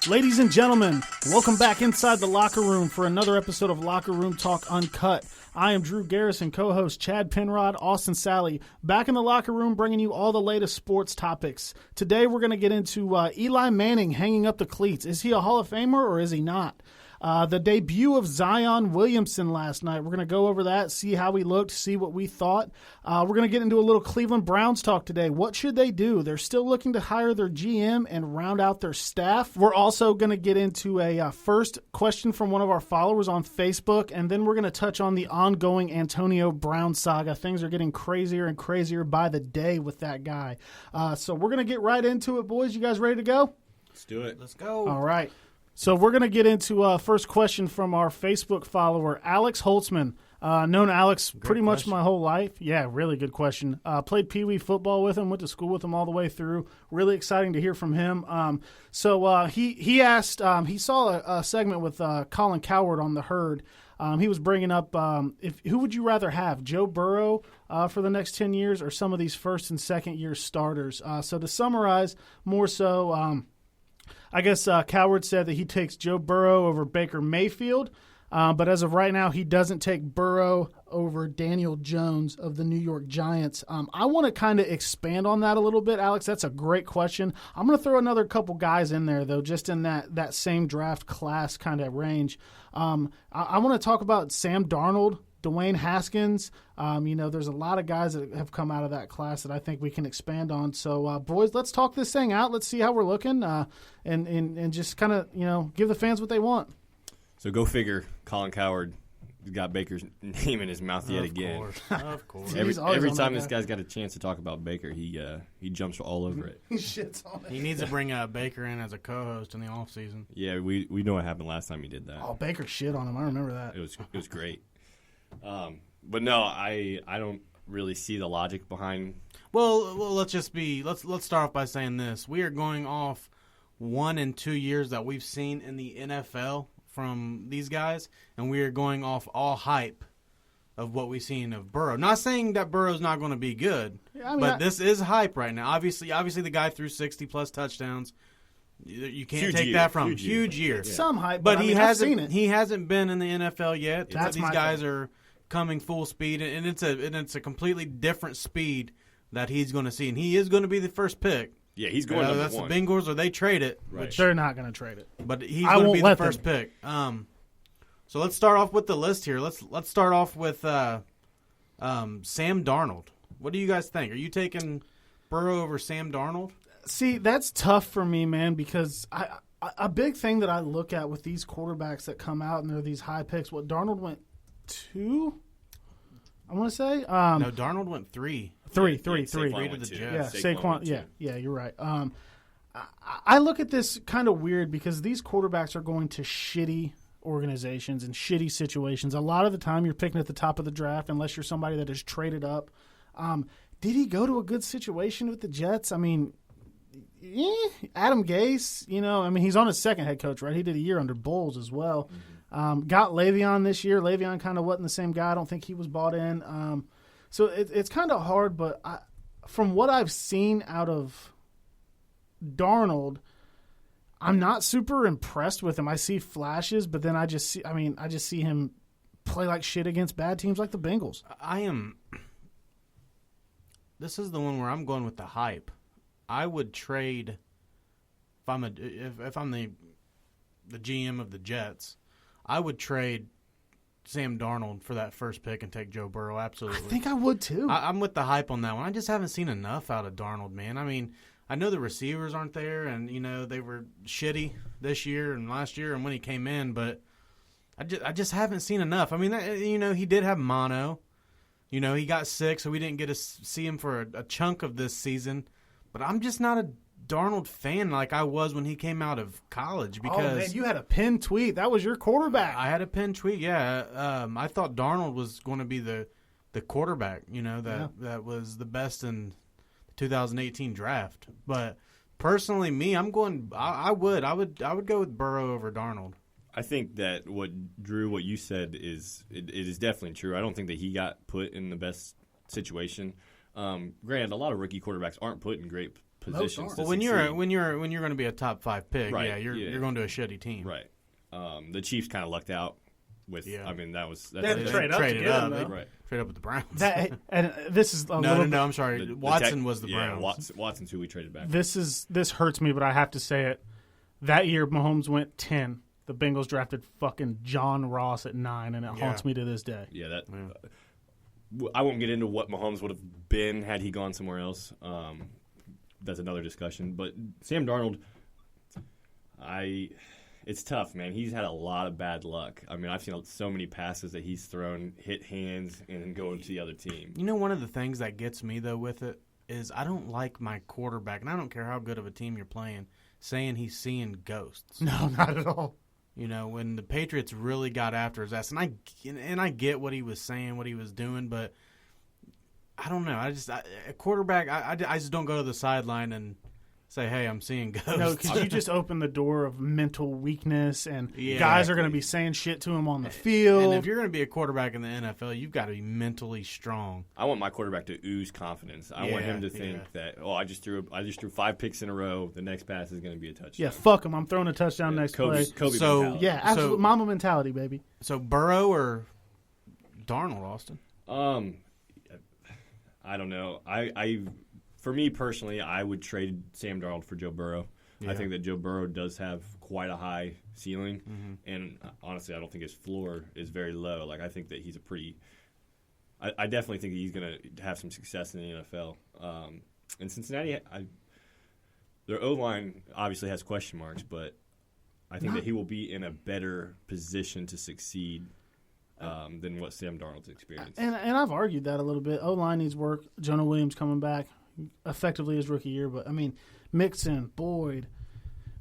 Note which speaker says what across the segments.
Speaker 1: Ladies and gentlemen, welcome back inside the locker room for another episode of Locker Room Talk Uncut. I am Drew Garrison, co-host Chad Penrod, Austin Sally, back in the locker room bringing you all the latest sports topics. Today we're going to get into Eli Manning hanging up the cleats. Is he a Hall of Famer or is he not? The debut of Zion Williamson last night. We're going to go over that, see how he looked, see what we thought. We're going to get into a little Cleveland Browns talk today. What should they do? They're still looking to hire their GM and round out their staff. We're also going to get into a first question from one of our followers on Facebook, and then we're going to touch on the ongoing Antonio Brown saga. Things are getting crazier and crazier by the day with that guy. So we're going to get right into it, boys. You guys ready to go?
Speaker 2: Let's do it.
Speaker 3: Let's go.
Speaker 1: All right. So we're going to get into first question from our Facebook follower, Alex Holtzman. Known Alex pretty much my whole life. Yeah, really good question. Played Pee Wee football with him, went to school with him all the way through. Really exciting to hear from him. So he asked, he saw a segment with Colin Cowherd on The Herd. He was bringing up who would you rather have, Joe Burrow for the next 10 years or some of these first and second year starters? So to summarize more so, I guess Cowherd said that he takes Joe Burrow over Baker Mayfield, but as of right now, he doesn't take Burrow over Daniel Jones of the New York Giants. I want to kind of expand on that a little bit, Alex. That's a great question. I'm going to throw another couple guys in there, though, just in that same draft class kind of range. I want to talk about Sam Darnold, Dwayne Haskins. There's a lot of guys that have come out of that class that I think we can expand on. So, boys, let's talk this thing out. Let's see how we're looking and just kind of, give the fans what they want.
Speaker 2: So go figure. Colin Cowherd got Baker's name in his mouth yet again.
Speaker 3: Of course.
Speaker 2: Every time this guy's got a chance to talk about Baker, he jumps all over it.
Speaker 1: He shits on it.
Speaker 3: He needs to bring Baker in as a co-host in the offseason.
Speaker 2: Yeah, we know what happened last time he did that.
Speaker 1: Oh, Baker shit on him. I remember that.
Speaker 2: It was great. But no, I don't really see the logic behind.
Speaker 3: Well, let's start off by saying this: we are going off 1 and 2 years that we've seen in the NFL from these guys, and we are going off all hype of what we've seen of Burrow. Not saying that Burrow's not going to be good, but this is hype right now. Obviously, the guy threw 60-plus touchdowns. You can't take that from him. Huge year.
Speaker 1: Yeah. Some hype,
Speaker 3: but he hasn't.
Speaker 1: Seen it.
Speaker 3: He hasn't been in the NFL yet.
Speaker 1: That's
Speaker 3: these guys are coming full speed, and it's a completely different speed that he's going to see, and he is going to be the first pick.
Speaker 2: Yeah, he's going number
Speaker 3: that's
Speaker 2: one.
Speaker 3: The Bengals, or they trade it,
Speaker 1: which they're not going to trade it.
Speaker 3: But he's going to be the first pick. So let's start off with the list here. Let's start off with Sam Darnold. What do you guys think? Are you taking Burrow over Sam Darnold?
Speaker 1: See, that's tough for me, man, because a big thing that I look at with these quarterbacks that come out and they're these high picks. What Darnold went 2? I want to say.
Speaker 3: No, Darnold went 3.
Speaker 1: 3
Speaker 3: to the Jets.
Speaker 1: Yeah, Saquon. Yeah, you're right. I look at this kind of weird because these quarterbacks are going to shitty organizations and shitty situations. A lot of the time, you're picking at the top of the draft unless you're somebody that is traded up. Did he go to a good situation with the Jets? I mean, Adam Gase. He's on his second head coach, right? He did a year under Bowles as well. Got Le'Veon this year. Le'Veon kind of wasn't the same guy. I don't think he was bought in. So it's kind of hard, but from what I've seen out of Darnold, I'm not super impressed with him. I see flashes, but then I just see him play like shit against bad teams like the Bengals.
Speaker 3: This is the one where I'm going with the hype. I would trade if I'm the GM of the Jets. I would trade Sam Darnold for that first pick and take Joe Burrow. Absolutely.
Speaker 1: I think I would too.
Speaker 3: I'm with the hype on that one. I just haven't seen enough out of Darnold, man. I mean, I know the receivers aren't there, and they were shitty this year and last year, and when he came in, but I just haven't seen enough. I mean, he did have mono. He got sick, so we didn't get to see him for a chunk of this season. But I'm just not a Darnold fan like I was when he came out of college. Because
Speaker 1: man, you had a pinned tweet. That was your quarterback.
Speaker 3: I had a pinned tweet, yeah. I thought Darnold was going to be the quarterback, that was the best in the 2018 draft. But personally, me, I'm going. I would go with Burrow over Darnold.
Speaker 2: I think that what you said is definitely true. I don't think that he got put in the best situation. Granted, a lot of rookie quarterbacks aren't put in great positions.
Speaker 1: No,
Speaker 2: to
Speaker 3: Well, when
Speaker 2: succeed.
Speaker 3: you're going to be a top 5 pick,
Speaker 2: Right,
Speaker 3: you're going to a shitty team.
Speaker 2: Right. The Chiefs kind of lucked out with.
Speaker 3: Yeah.
Speaker 2: I mean, that's
Speaker 1: They had to
Speaker 3: They
Speaker 1: trade up to
Speaker 3: traded
Speaker 1: get
Speaker 3: up.
Speaker 1: him,
Speaker 3: They
Speaker 1: though.
Speaker 2: right.
Speaker 3: traded up with the Browns.
Speaker 1: And this is a little
Speaker 3: no, I'm sorry. Watson was the
Speaker 2: yeah,
Speaker 3: Browns.
Speaker 2: Watson's who we traded back.
Speaker 1: This hurts me, but I have to say it. That year, Mahomes went 10. The Bengals drafted fucking John Ross at 9, and it haunts me to this day.
Speaker 2: Yeah, that. I won't get into what Mahomes would have been had he gone somewhere else. That's another discussion. But Sam Darnold, it's tough, man. He's had a lot of bad luck. I mean, I've seen so many passes that he's thrown, hit hands, and then go to the other team.
Speaker 3: You know, one of the things that gets me, though, with it is I don't like my quarterback, and I don't care how good of a team you're playing, saying he's seeing ghosts.
Speaker 1: No, not at all.
Speaker 3: You know, when the Patriots really got after his ass, and I get what he was saying, what he was doing, but I don't know. A quarterback, I just don't go to the sideline and say, hey, I'm seeing ghosts.
Speaker 1: No, because you just open the door of mental weakness, and
Speaker 3: Yeah.
Speaker 1: guys are going to be saying shit to him on the field.
Speaker 3: And if you're going to be a quarterback in the NFL, you've got to be mentally strong.
Speaker 2: I want my quarterback to ooze confidence. I want him to think that, I just threw 5 picks in a row. The next pass is going to be a touchdown.
Speaker 1: Yeah, fuck him. I'm throwing a touchdown next play.
Speaker 2: Kobe
Speaker 3: So-
Speaker 2: mentality.
Speaker 1: Yeah, absolute Mamba mentality, baby.
Speaker 3: So Burrow or Darnold, Austin?
Speaker 2: I don't know. For me personally, I would trade Sam Darnold for Joe Burrow.
Speaker 3: Yeah.
Speaker 2: I think that Joe Burrow does have quite a high ceiling, and honestly, I don't think his floor is very low. Like, I think that he's I definitely think that he's going to have some success in the NFL. And Cincinnati, their O-line obviously has question marks, but I think that he will be in a better position to succeed than what Sam Darnold's experienced.
Speaker 1: And I've argued that a little bit. O-line needs work. Jonah Williams coming back effectively his rookie year. But, I mean, Mixon, Boyd,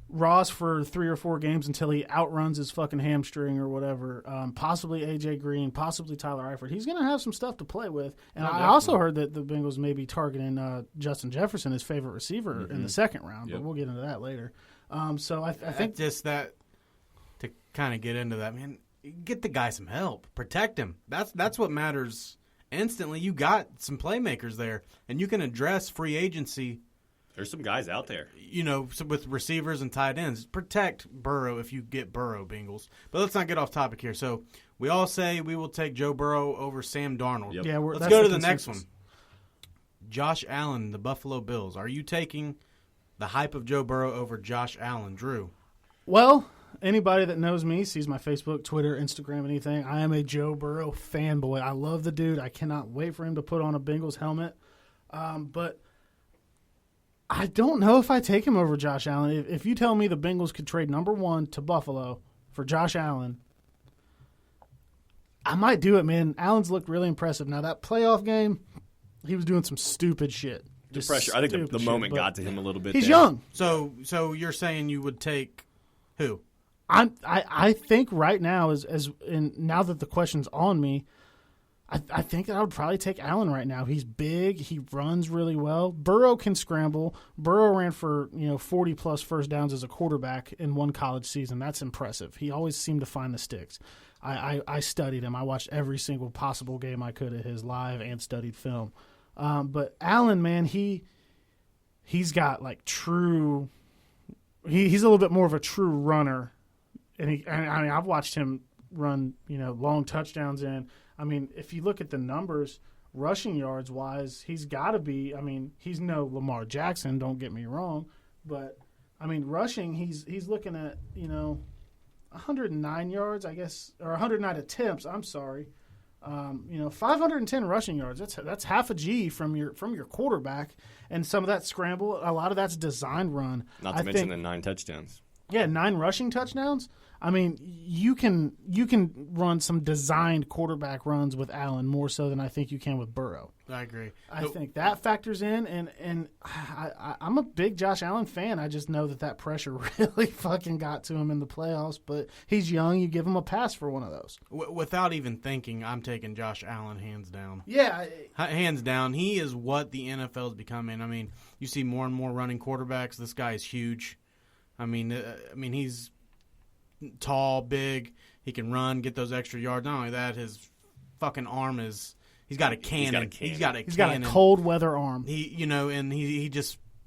Speaker 1: Ross for 3 or 4 games until he outruns his fucking hamstring or whatever. Possibly A.J. Green, possibly Tyler Eifert. He's going to have some stuff to play with. And I also heard that the Bengals may be targeting Justin Jefferson, his favorite receiver, in the second round. But we'll get into that later. So I think
Speaker 3: just that to kind of get into that, man. Get the guy some help. Protect him. That's what matters instantly. You got some playmakers there, and you can address free agency.
Speaker 2: There's some guys out there.
Speaker 3: You know, with receivers and tight ends. Protect Burrow if you get Burrow, Bengals. But let's not get off topic here. So we all say we will take Joe Burrow over Sam Darnold.
Speaker 2: Yep.
Speaker 1: yeah,
Speaker 3: Let's
Speaker 1: that's
Speaker 3: go to the next
Speaker 1: consensus.
Speaker 3: one. Josh Allen, the Buffalo Bills. Are you taking the hype of Joe Burrow over Josh Allen, Drew?
Speaker 1: Well, anybody that knows me, sees my Facebook, Twitter, Instagram, anything, I am a Joe Burrow fanboy. I love the dude. I cannot wait for him to put on a Bengals helmet. But I don't know if I take him over Josh Allen. If you tell me the Bengals could trade number 1 to Buffalo for Josh Allen, I might do it, man. Allen's looked really impressive. Now, that playoff game, he was doing some stupid shit.
Speaker 2: The
Speaker 1: Just
Speaker 2: pressure. I think
Speaker 1: stupid
Speaker 2: the
Speaker 1: shit,
Speaker 2: moment
Speaker 1: but
Speaker 2: got to him a little bit.
Speaker 1: He's
Speaker 2: there.
Speaker 1: young.
Speaker 3: So you're saying you would take who?
Speaker 1: I think right now now that the question's on me, I think that I would probably take Allen right now. He's big. He runs really well. Burrow can scramble. Burrow ran for 40 plus first downs as a quarterback in one college season. That's impressive. He always seemed to find the sticks. I studied him. I watched every single possible game I could of his live and studied film. But Allen, man, he's got like true. He's a little bit more of a true runner. And I mean, I've watched him run, long touchdowns in. I mean, if you look at the numbers, rushing yards wise, he's got to be. I mean, he's no Lamar Jackson. Don't get me wrong, but I mean, rushing, he's looking at 109 yards, I guess, or 109 attempts. I'm sorry, 510 rushing yards. That's half a G from your quarterback, and some of that scramble, a lot of that's designed run.
Speaker 2: Not to mention the 9 touchdowns.
Speaker 1: Yeah, 9 rushing touchdowns. I mean, you can run some designed quarterback runs with Allen more so than I think you can with Burrow.
Speaker 3: I agree.
Speaker 1: I think that factors in, and I'm a big Josh Allen fan. I just know that pressure really fucking got to him in the playoffs. But he's young. You give him a pass for one of those.
Speaker 3: Without even thinking, I'm taking Josh Allen hands down.
Speaker 1: Yeah.
Speaker 3: Hands down. He is what the NFL is becoming. I mean, you see more and more running quarterbacks. This guy is huge. I mean, he's tall, big. He can run, get those extra yards. Not only that, his fucking arm is. He's got a cannon. He's got a
Speaker 1: cold weather arm.
Speaker 3: And he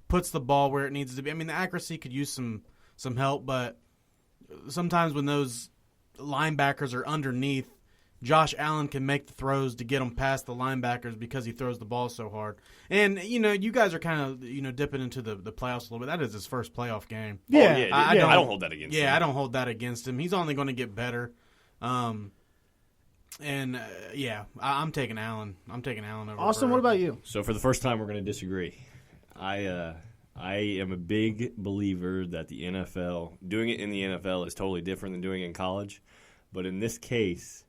Speaker 3: puts the ball where it needs to be. I mean, the accuracy could use some help, but sometimes when those linebackers are underneath, Josh Allen can make the throws to get them past the linebackers because he throws the ball so hard. And, you guys are kind of, dipping into the playoffs a little bit. That is his first playoff game.
Speaker 1: Yeah.
Speaker 2: I don't hold that against him.
Speaker 3: Yeah, I don't hold that against him. He's only going to get better. I'm taking Allen. I'm taking Allen over
Speaker 1: Austin,
Speaker 3: Burrow.
Speaker 1: what about you?
Speaker 2: So for the first time, we're going to disagree. I am a big believer that the NFL, doing it in the NFL is totally different than doing it in college. But in this case,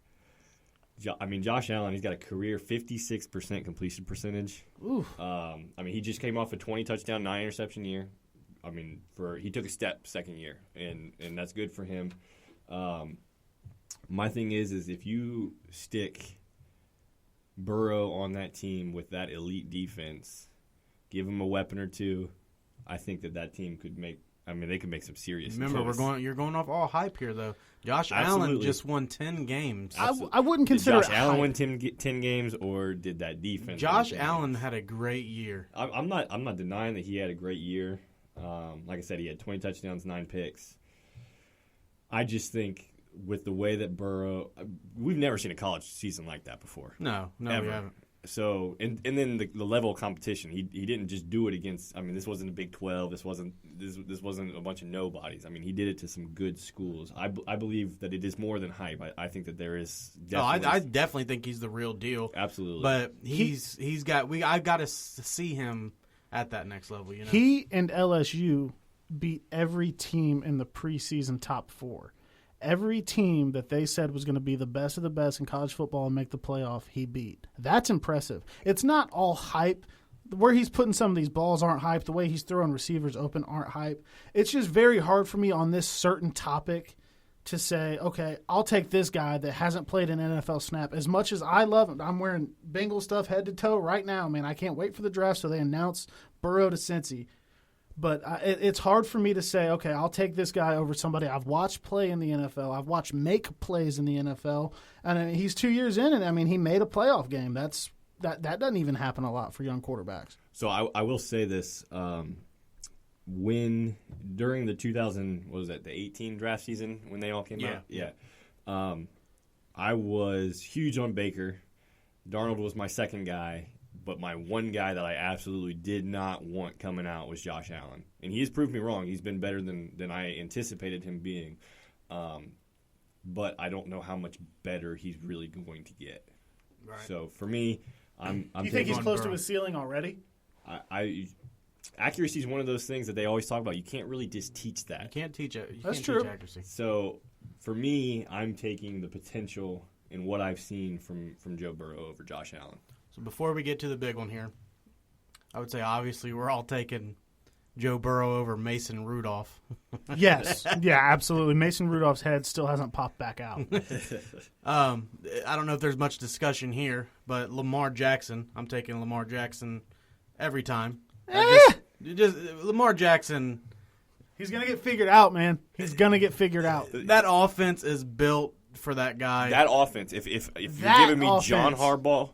Speaker 2: Josh Allen, he's got a career 56% completion percentage.
Speaker 1: Ooh.
Speaker 2: He just came off a 20 touchdown, 9 interception year. He took a step second year, and that's good for him. My thing is if you stick Burrow on that team with that elite defense, give him a weapon or two, I think that team could make. They could make some serious.
Speaker 3: Remember, you're going off all hype here, though. Josh
Speaker 2: Absolutely.
Speaker 3: Allen just won 10 games.
Speaker 1: I wouldn't consider
Speaker 2: Josh Allen win 10 games, or did that defense?
Speaker 3: Josh Allen had a great year.
Speaker 2: I'm not denying that he had a great year. Like I said, he had 20 touchdowns, 9 picks. I just think with the way that Burrow, we've never seen a college season like that before.
Speaker 3: No,
Speaker 2: ever.
Speaker 3: we haven't.
Speaker 2: So, and then the level of competition, he didn't just do it against. This wasn't the Big 12. This wasn't a bunch of nobodies. He did it to some good schools. I believe that it is more than hype. I think that there is.
Speaker 3: I definitely think he's the real deal.
Speaker 2: Absolutely.
Speaker 3: But I've got to see him at that next level.
Speaker 1: He and LSU beat every team in the preseason top 4. Every team that they said was going to be the best of the best in college football and make the playoff, he beat. That's impressive. It's not all hype. Where he's putting some of these balls aren't hype. The way he's throwing receivers open aren't hype. It's just very hard for me on this certain topic to say, okay, I'll take this guy that hasn't played an NFL snap. As much as I love him, I'm wearing Bengal stuff head to toe right now, man. I can't wait for the draft so they announce Burrow to Cincy. But it's hard for me to say, okay, I'll take this guy over somebody I've watched play in the NFL. I've watched make plays in the NFL. And he's 2 years in, and he made a playoff game. That doesn't even happen a lot for young quarterbacks.
Speaker 2: So I will say this. When during the 18 draft season when they all came out? Yeah. I was huge on Baker. Darnold was my second guy. But my one guy that I absolutely did not want coming out was Josh Allen. And he has proved me wrong. He's been better than I anticipated him being. But I don't know how much better he's really going to get. Right. So for me, I'm
Speaker 1: you think he's close to his ceiling already?
Speaker 2: Accuracy is one of those things that they always talk about. You can't really just teach that.
Speaker 3: You can't teach it.
Speaker 1: That's true.
Speaker 3: Teach accuracy.
Speaker 2: So for me, I'm taking the potential in what I've seen from Joe Burrow over Josh Allen.
Speaker 3: So before we get to the big one here, I would say obviously we're all taking Joe Burrow over Mason Rudolph.
Speaker 1: Yes. Yeah, absolutely. Mason Rudolph's head still hasn't popped back out.
Speaker 3: I don't know if there's much discussion here, but Lamar Jackson, I'm taking Lamar Jackson every time. Lamar Jackson.
Speaker 1: He's going to get figured out, man. He's going to get figured out.
Speaker 3: That offense is built for that guy.
Speaker 2: That offense, if you're giving me John Harbaugh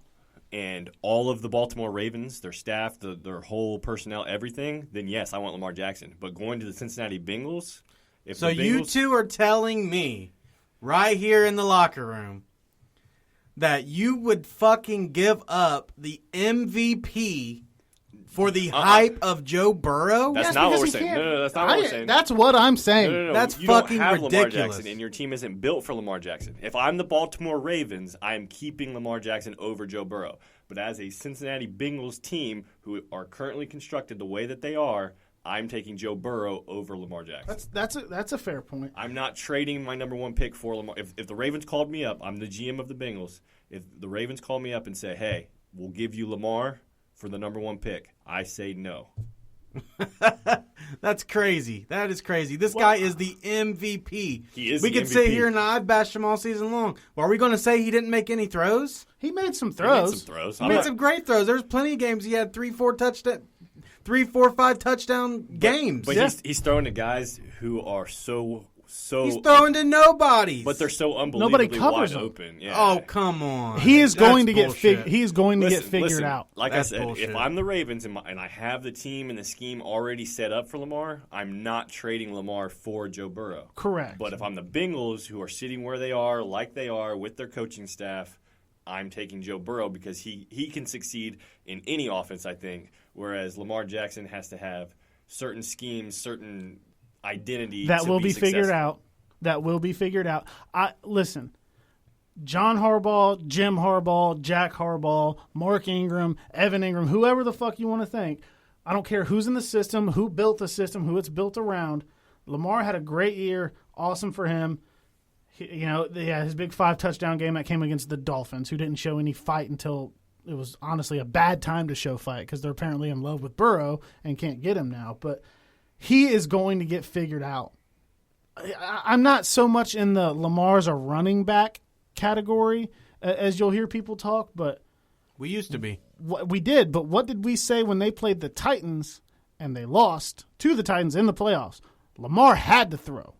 Speaker 2: and all of the Baltimore Ravens, their staff, their whole personnel, everything, then yes, I want Lamar Jackson. But going to the Cincinnati Bengals,
Speaker 3: you two are telling me right here in the locker room that you would fucking give up the MVP for the hype of Joe Burrow?
Speaker 2: That's not what we're saying. No, that's not what we're saying.
Speaker 1: That's what I'm saying.
Speaker 2: No.
Speaker 3: That's
Speaker 2: you
Speaker 3: fucking
Speaker 2: don't have
Speaker 3: ridiculous.
Speaker 2: Lamar Jackson, and your team isn't built for Lamar Jackson. If I'm the Baltimore Ravens, I am keeping Lamar Jackson over Joe Burrow. But as a Cincinnati Bengals team who are currently constructed the way that they are, I'm taking Joe Burrow over Lamar Jackson.
Speaker 1: That's a fair point.
Speaker 2: I'm not trading my number one pick for Lamar. If the Ravens called me up, I'm the GM of the Bengals. If the Ravens call me up and say, hey, we'll give you Lamar for the number one pick, I say no.
Speaker 3: That's crazy. That is crazy. This guy is the MVP.
Speaker 2: He is.
Speaker 3: We could sit here and I've bashed him all season long. Well, are we going to say he didn't make any throws?
Speaker 1: He made some throws.
Speaker 3: He made some great throws. There's plenty of games he had 3, 4, 5 touchdown games.
Speaker 2: But he's throwing to guys who are so
Speaker 3: He's throwing to nobody.
Speaker 2: But they're so unbelievably wide open. Yeah.
Speaker 3: Oh, come on.
Speaker 1: He is going to get figured out.
Speaker 2: Like
Speaker 3: That's
Speaker 2: I said,
Speaker 3: bullshit.
Speaker 2: if I'm the Ravens and I have the team and the scheme already set up for Lamar, I'm not trading Lamar for Joe Burrow.
Speaker 1: Correct.
Speaker 2: But if I'm the Bengals, who are sitting where they are, like they are, with their coaching staff, I'm taking Joe Burrow because he can succeed in any offense, I think, whereas Lamar Jackson has to have certain schemes, certain identity
Speaker 1: that
Speaker 2: to
Speaker 1: will be figured
Speaker 2: successful.
Speaker 1: out. That will be figured out. Listen, John Harbaugh, Jim Harbaugh, Jack Harbaugh, Mark Ingram, Evan Ingram, whoever the fuck you want to think. I don't care who's in the system, who built the system, who it's built around. Lamar had a great year. Awesome for him. His big 5-touchdown game that came against the Dolphins, who didn't show any fight until it was honestly a bad time to show fight because they're apparently in love with Burrow and can't get him now. But he is going to get figured out. I'm not so much in the Lamar's a running back category as you'll hear people talk, but
Speaker 3: we used to be.
Speaker 1: We did, but what did we say when they played the Titans and they lost to the Titans in the playoffs? Lamar had to throw,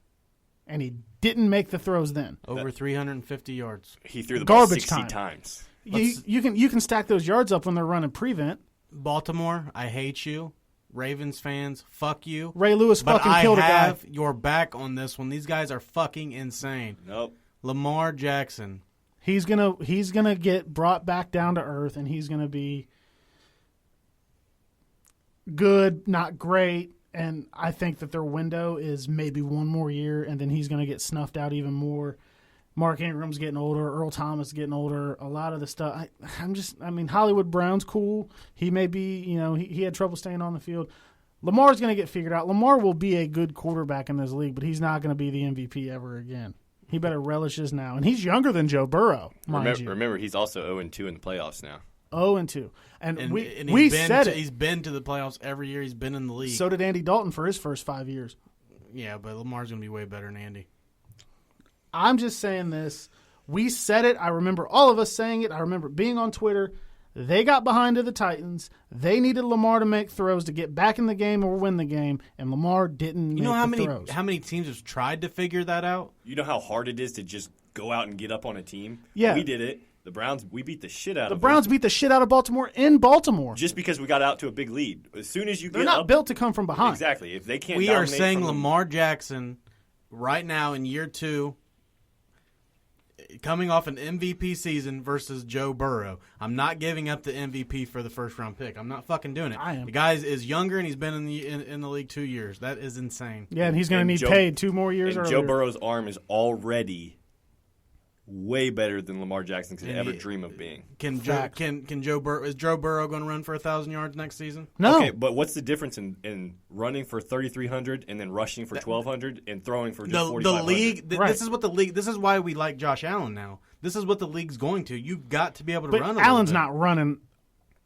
Speaker 1: and he didn't make the throws then.
Speaker 3: Over 350 yards.
Speaker 2: He threw the ball
Speaker 1: Garbage
Speaker 2: 60
Speaker 1: time.
Speaker 2: times.
Speaker 1: You can stack those yards up when they're running prevent.
Speaker 3: Baltimore, I hate you. Ravens fans, fuck you.
Speaker 1: Ray Lewis
Speaker 3: But
Speaker 1: fucking killed a guy.
Speaker 3: I have your back on this one. These guys are fucking insane.
Speaker 2: Nope.
Speaker 3: Lamar Jackson.
Speaker 1: He's gonna get brought back down to earth, and he's gonna be good, not great. And I think that their window is maybe one more year, and then he's gonna get snuffed out even more. Mark Ingram's getting older. Earl Thomas is getting older. A lot of the stuff. Hollywood Brown's cool. He may be, he had trouble staying on the field. Lamar's going to get figured out. Lamar will be a good quarterback in this league, but he's not going to be the MVP ever again. He better relish this now. And he's younger than Joe Burrow, mind you.
Speaker 2: Remember, he's also 0-2 in the playoffs now.
Speaker 1: 0-2. And
Speaker 3: we
Speaker 1: we said it.
Speaker 3: He's been to the playoffs every year he's been in the league.
Speaker 1: So did Andy Dalton for his first 5 years.
Speaker 3: Yeah, but Lamar's going to be way better than Andy.
Speaker 1: I'm just saying this. We said it. I remember all of us saying it. I remember being on Twitter. They got behind to the Titans. They needed Lamar to make throws to get back in the game or win the game, and Lamar didn't make the throws.
Speaker 3: How many teams have tried to figure that out?
Speaker 2: You know how hard it is to just go out and get up on a team?
Speaker 1: Yeah.
Speaker 2: We did it. The Browns, we beat the shit out of them.
Speaker 1: The Browns beat the shit out of Baltimore in Baltimore.
Speaker 2: Just because we got out to a big lead. As soon as you
Speaker 1: They're
Speaker 2: get
Speaker 1: not
Speaker 2: up,
Speaker 1: built to come from behind.
Speaker 2: Exactly. If they can't
Speaker 3: We are
Speaker 2: dominate
Speaker 3: saying
Speaker 2: from
Speaker 3: Lamar Jackson right now in year 2, coming off an MVP season versus Joe Burrow. I'm not giving up the MVP for the first-round pick. I'm not fucking doing it.
Speaker 1: I am.
Speaker 3: The guy is younger, and he's been in the league 2 years. That is insane.
Speaker 1: Yeah, and he's going to need paid 2 more years
Speaker 2: and
Speaker 1: earlier.
Speaker 2: Joe Burrow's arm is already way better than Lamar Jackson could ever dream of being.
Speaker 3: Is Joe Burrow going to run for 1,000 yards next season?
Speaker 1: No.
Speaker 2: Okay, but what's the difference in running for 3,300 and then rushing for 1,200 and throwing for just 4,500?
Speaker 3: The league.
Speaker 1: Right.
Speaker 3: This is what the league. This is why we like Josh Allen now. This is what the league's going to. You've got to be able to
Speaker 1: But
Speaker 3: run.
Speaker 1: Allen's
Speaker 3: a little
Speaker 1: not running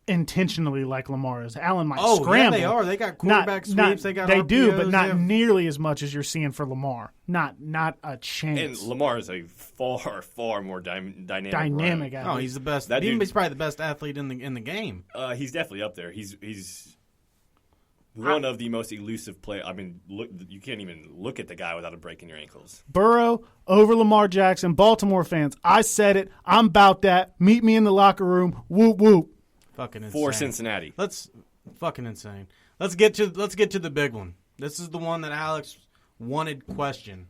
Speaker 1: intentionally like Lamar is. Allen might
Speaker 3: bit.
Speaker 1: scramble.
Speaker 3: Yeah, they are. They got quarterback sweeps. They got
Speaker 1: They do,
Speaker 3: RPOs,
Speaker 1: but not
Speaker 3: they have-
Speaker 1: nearly as much as you're seeing for Lamar. Not a chance.
Speaker 2: And Lamar is a far more dynamic
Speaker 1: Dynamic
Speaker 2: runner.
Speaker 1: athlete.
Speaker 3: Oh, he's the best.
Speaker 2: That dude-
Speaker 3: He's probably the best athlete in the game.
Speaker 2: He's definitely up there. He's one of the most elusive players. I mean, look, you can't even look at the guy without breaking your ankles.
Speaker 1: Burrow over Lamar Jackson. Baltimore fans, I said it. I'm about that. Meet me in the locker room. Whoop whoop.
Speaker 3: Fucking insane.
Speaker 2: For Cincinnati.
Speaker 3: Fucking insane. Let's get to the big one. This is the one that Alex wanted question.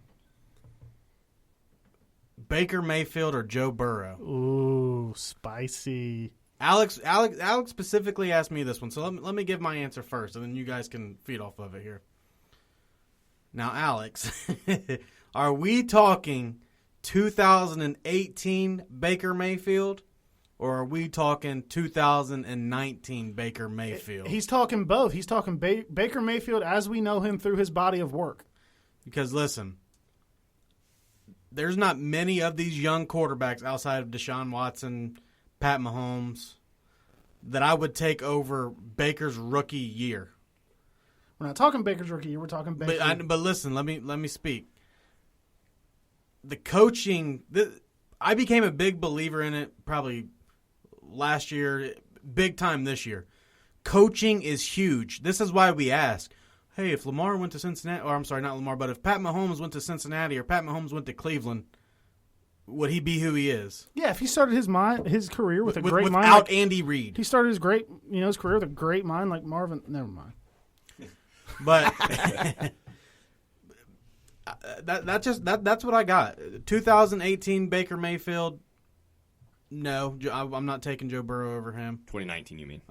Speaker 3: Baker Mayfield or Joe Burrow?
Speaker 1: Ooh, spicy.
Speaker 3: Alex specifically asked me this one, so let me give my answer first, and then you guys can feed off of it here. Now, Alex, are we talking 2018 Baker Mayfield, or are we talking 2019 Baker Mayfield?
Speaker 1: He's talking both. He's talking Baker Mayfield as we know him through his body of work.
Speaker 3: Because, listen, there's not many of these young quarterbacks outside of Deshaun Watson, Pat Mahomes, that I would take over Baker's rookie year.
Speaker 1: We're not talking Baker's rookie year. We're talking Baker.
Speaker 3: But listen, let me speak. The coaching, I became a big believer in it probably last year, big time this year. Coaching is huge. This is why we ask, hey, if Lamar went to Cincinnati, or I'm sorry, not Lamar, but if Pat Mahomes went to Cincinnati or Pat Mahomes went to Cleveland, would he be who he is?
Speaker 1: Yeah, if he started his career with a great mind.
Speaker 3: Without Andy Reid.
Speaker 1: He started his career with a great mind like Marvin. Never mind.
Speaker 3: But that's what I got. 2018 Baker Mayfield. No, I'm not taking Joe Burrow over him.
Speaker 2: 2019, you mean?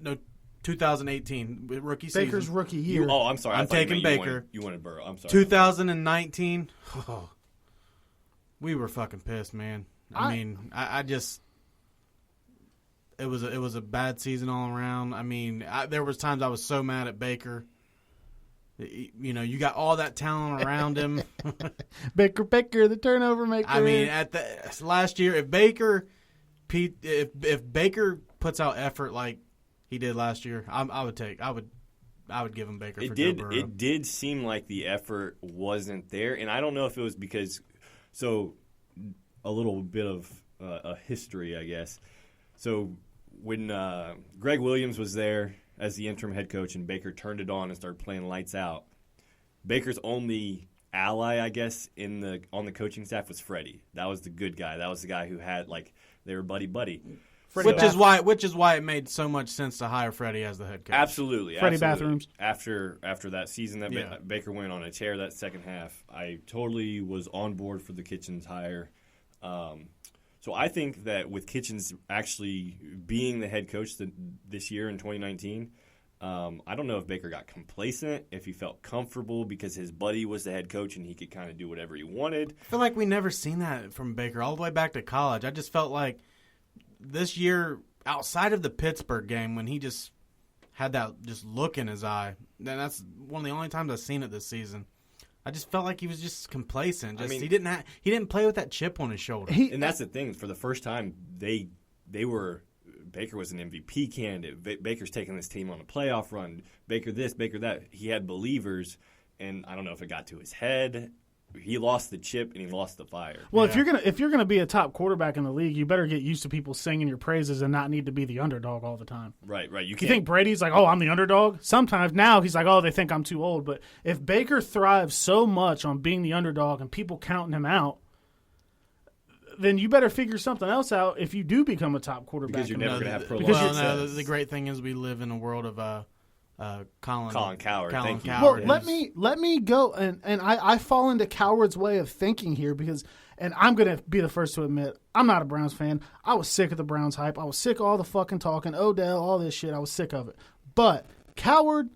Speaker 3: No, 2018 rookie season.
Speaker 1: Baker's rookie year.
Speaker 2: I'm sorry.
Speaker 3: I'm taking Baker.
Speaker 2: You wanted Burrow. I'm sorry.
Speaker 3: 2019. Oh, we were fucking pissed, man. I mean, I just. It was a bad season all around. I mean, there was times I was so mad at Baker. You know, you got all that talent around him.
Speaker 1: Baker, the turnover maker.
Speaker 3: I mean, at the last year, if Baker puts out effort like he did last year, I would give him Baker. Joe Burrow.
Speaker 2: It did seem like the effort wasn't there, and I don't know if it was because. So, a little bit of a history, I guess. So when Greg Williams was there as the interim head coach and Baker turned it on and started playing lights out, Baker's only ally, I guess, on the coaching staff was Freddie. That was the good guy. That was the guy who had they were buddy.
Speaker 3: Which is why it made so much sense to hire Freddie as the head coach.
Speaker 2: Absolutely.
Speaker 1: Freddie Bathrooms.
Speaker 2: After that season that Baker went on a tear that second half, I totally was on board for the Kitchens hire. So I think that with Kitchens actually being the head coach this year in 2019, I don't know if Baker got complacent, if he felt comfortable because his buddy was the head coach and he could kind of do whatever he wanted.
Speaker 3: I feel like we never seen that from Baker all the way back to college. I just felt like this year, outside of the Pittsburgh game, when he just had that just look in his eye, then that's one of the only times I've seen it this season. I just felt like he was just complacent. He didn't play with that chip on his shoulder.
Speaker 2: And that's the thing. For the first time, Baker was an MVP candidate. Baker's taking this team on a playoff run. Baker this, Baker that. He had believers, and I don't know if it got to his head. He lost the chip and he lost the fire.
Speaker 1: Well, if you're gonna be a top quarterback in the league, you better get used to people singing your praises and not need to be the underdog all the time.
Speaker 2: Right. You
Speaker 1: think Brady's like, oh, I'm the underdog? Sometimes now he's like, oh, they think I'm too old. But if Baker thrives so much on being the underdog and people counting him out, then you better figure something else out if you do become a top quarterback.
Speaker 2: Because you're never going to have prolonged success.
Speaker 3: The great thing is we live in a world of Colin Cowherd.
Speaker 2: Thank you.
Speaker 1: Well, let me go, and I fall into Cowherd's way of thinking here and I'm going to be the first to admit, I'm not a Browns fan. I was sick of the Browns hype. I was sick of all the fucking talking, Odell, all this shit. I was sick of it. But Cowherd,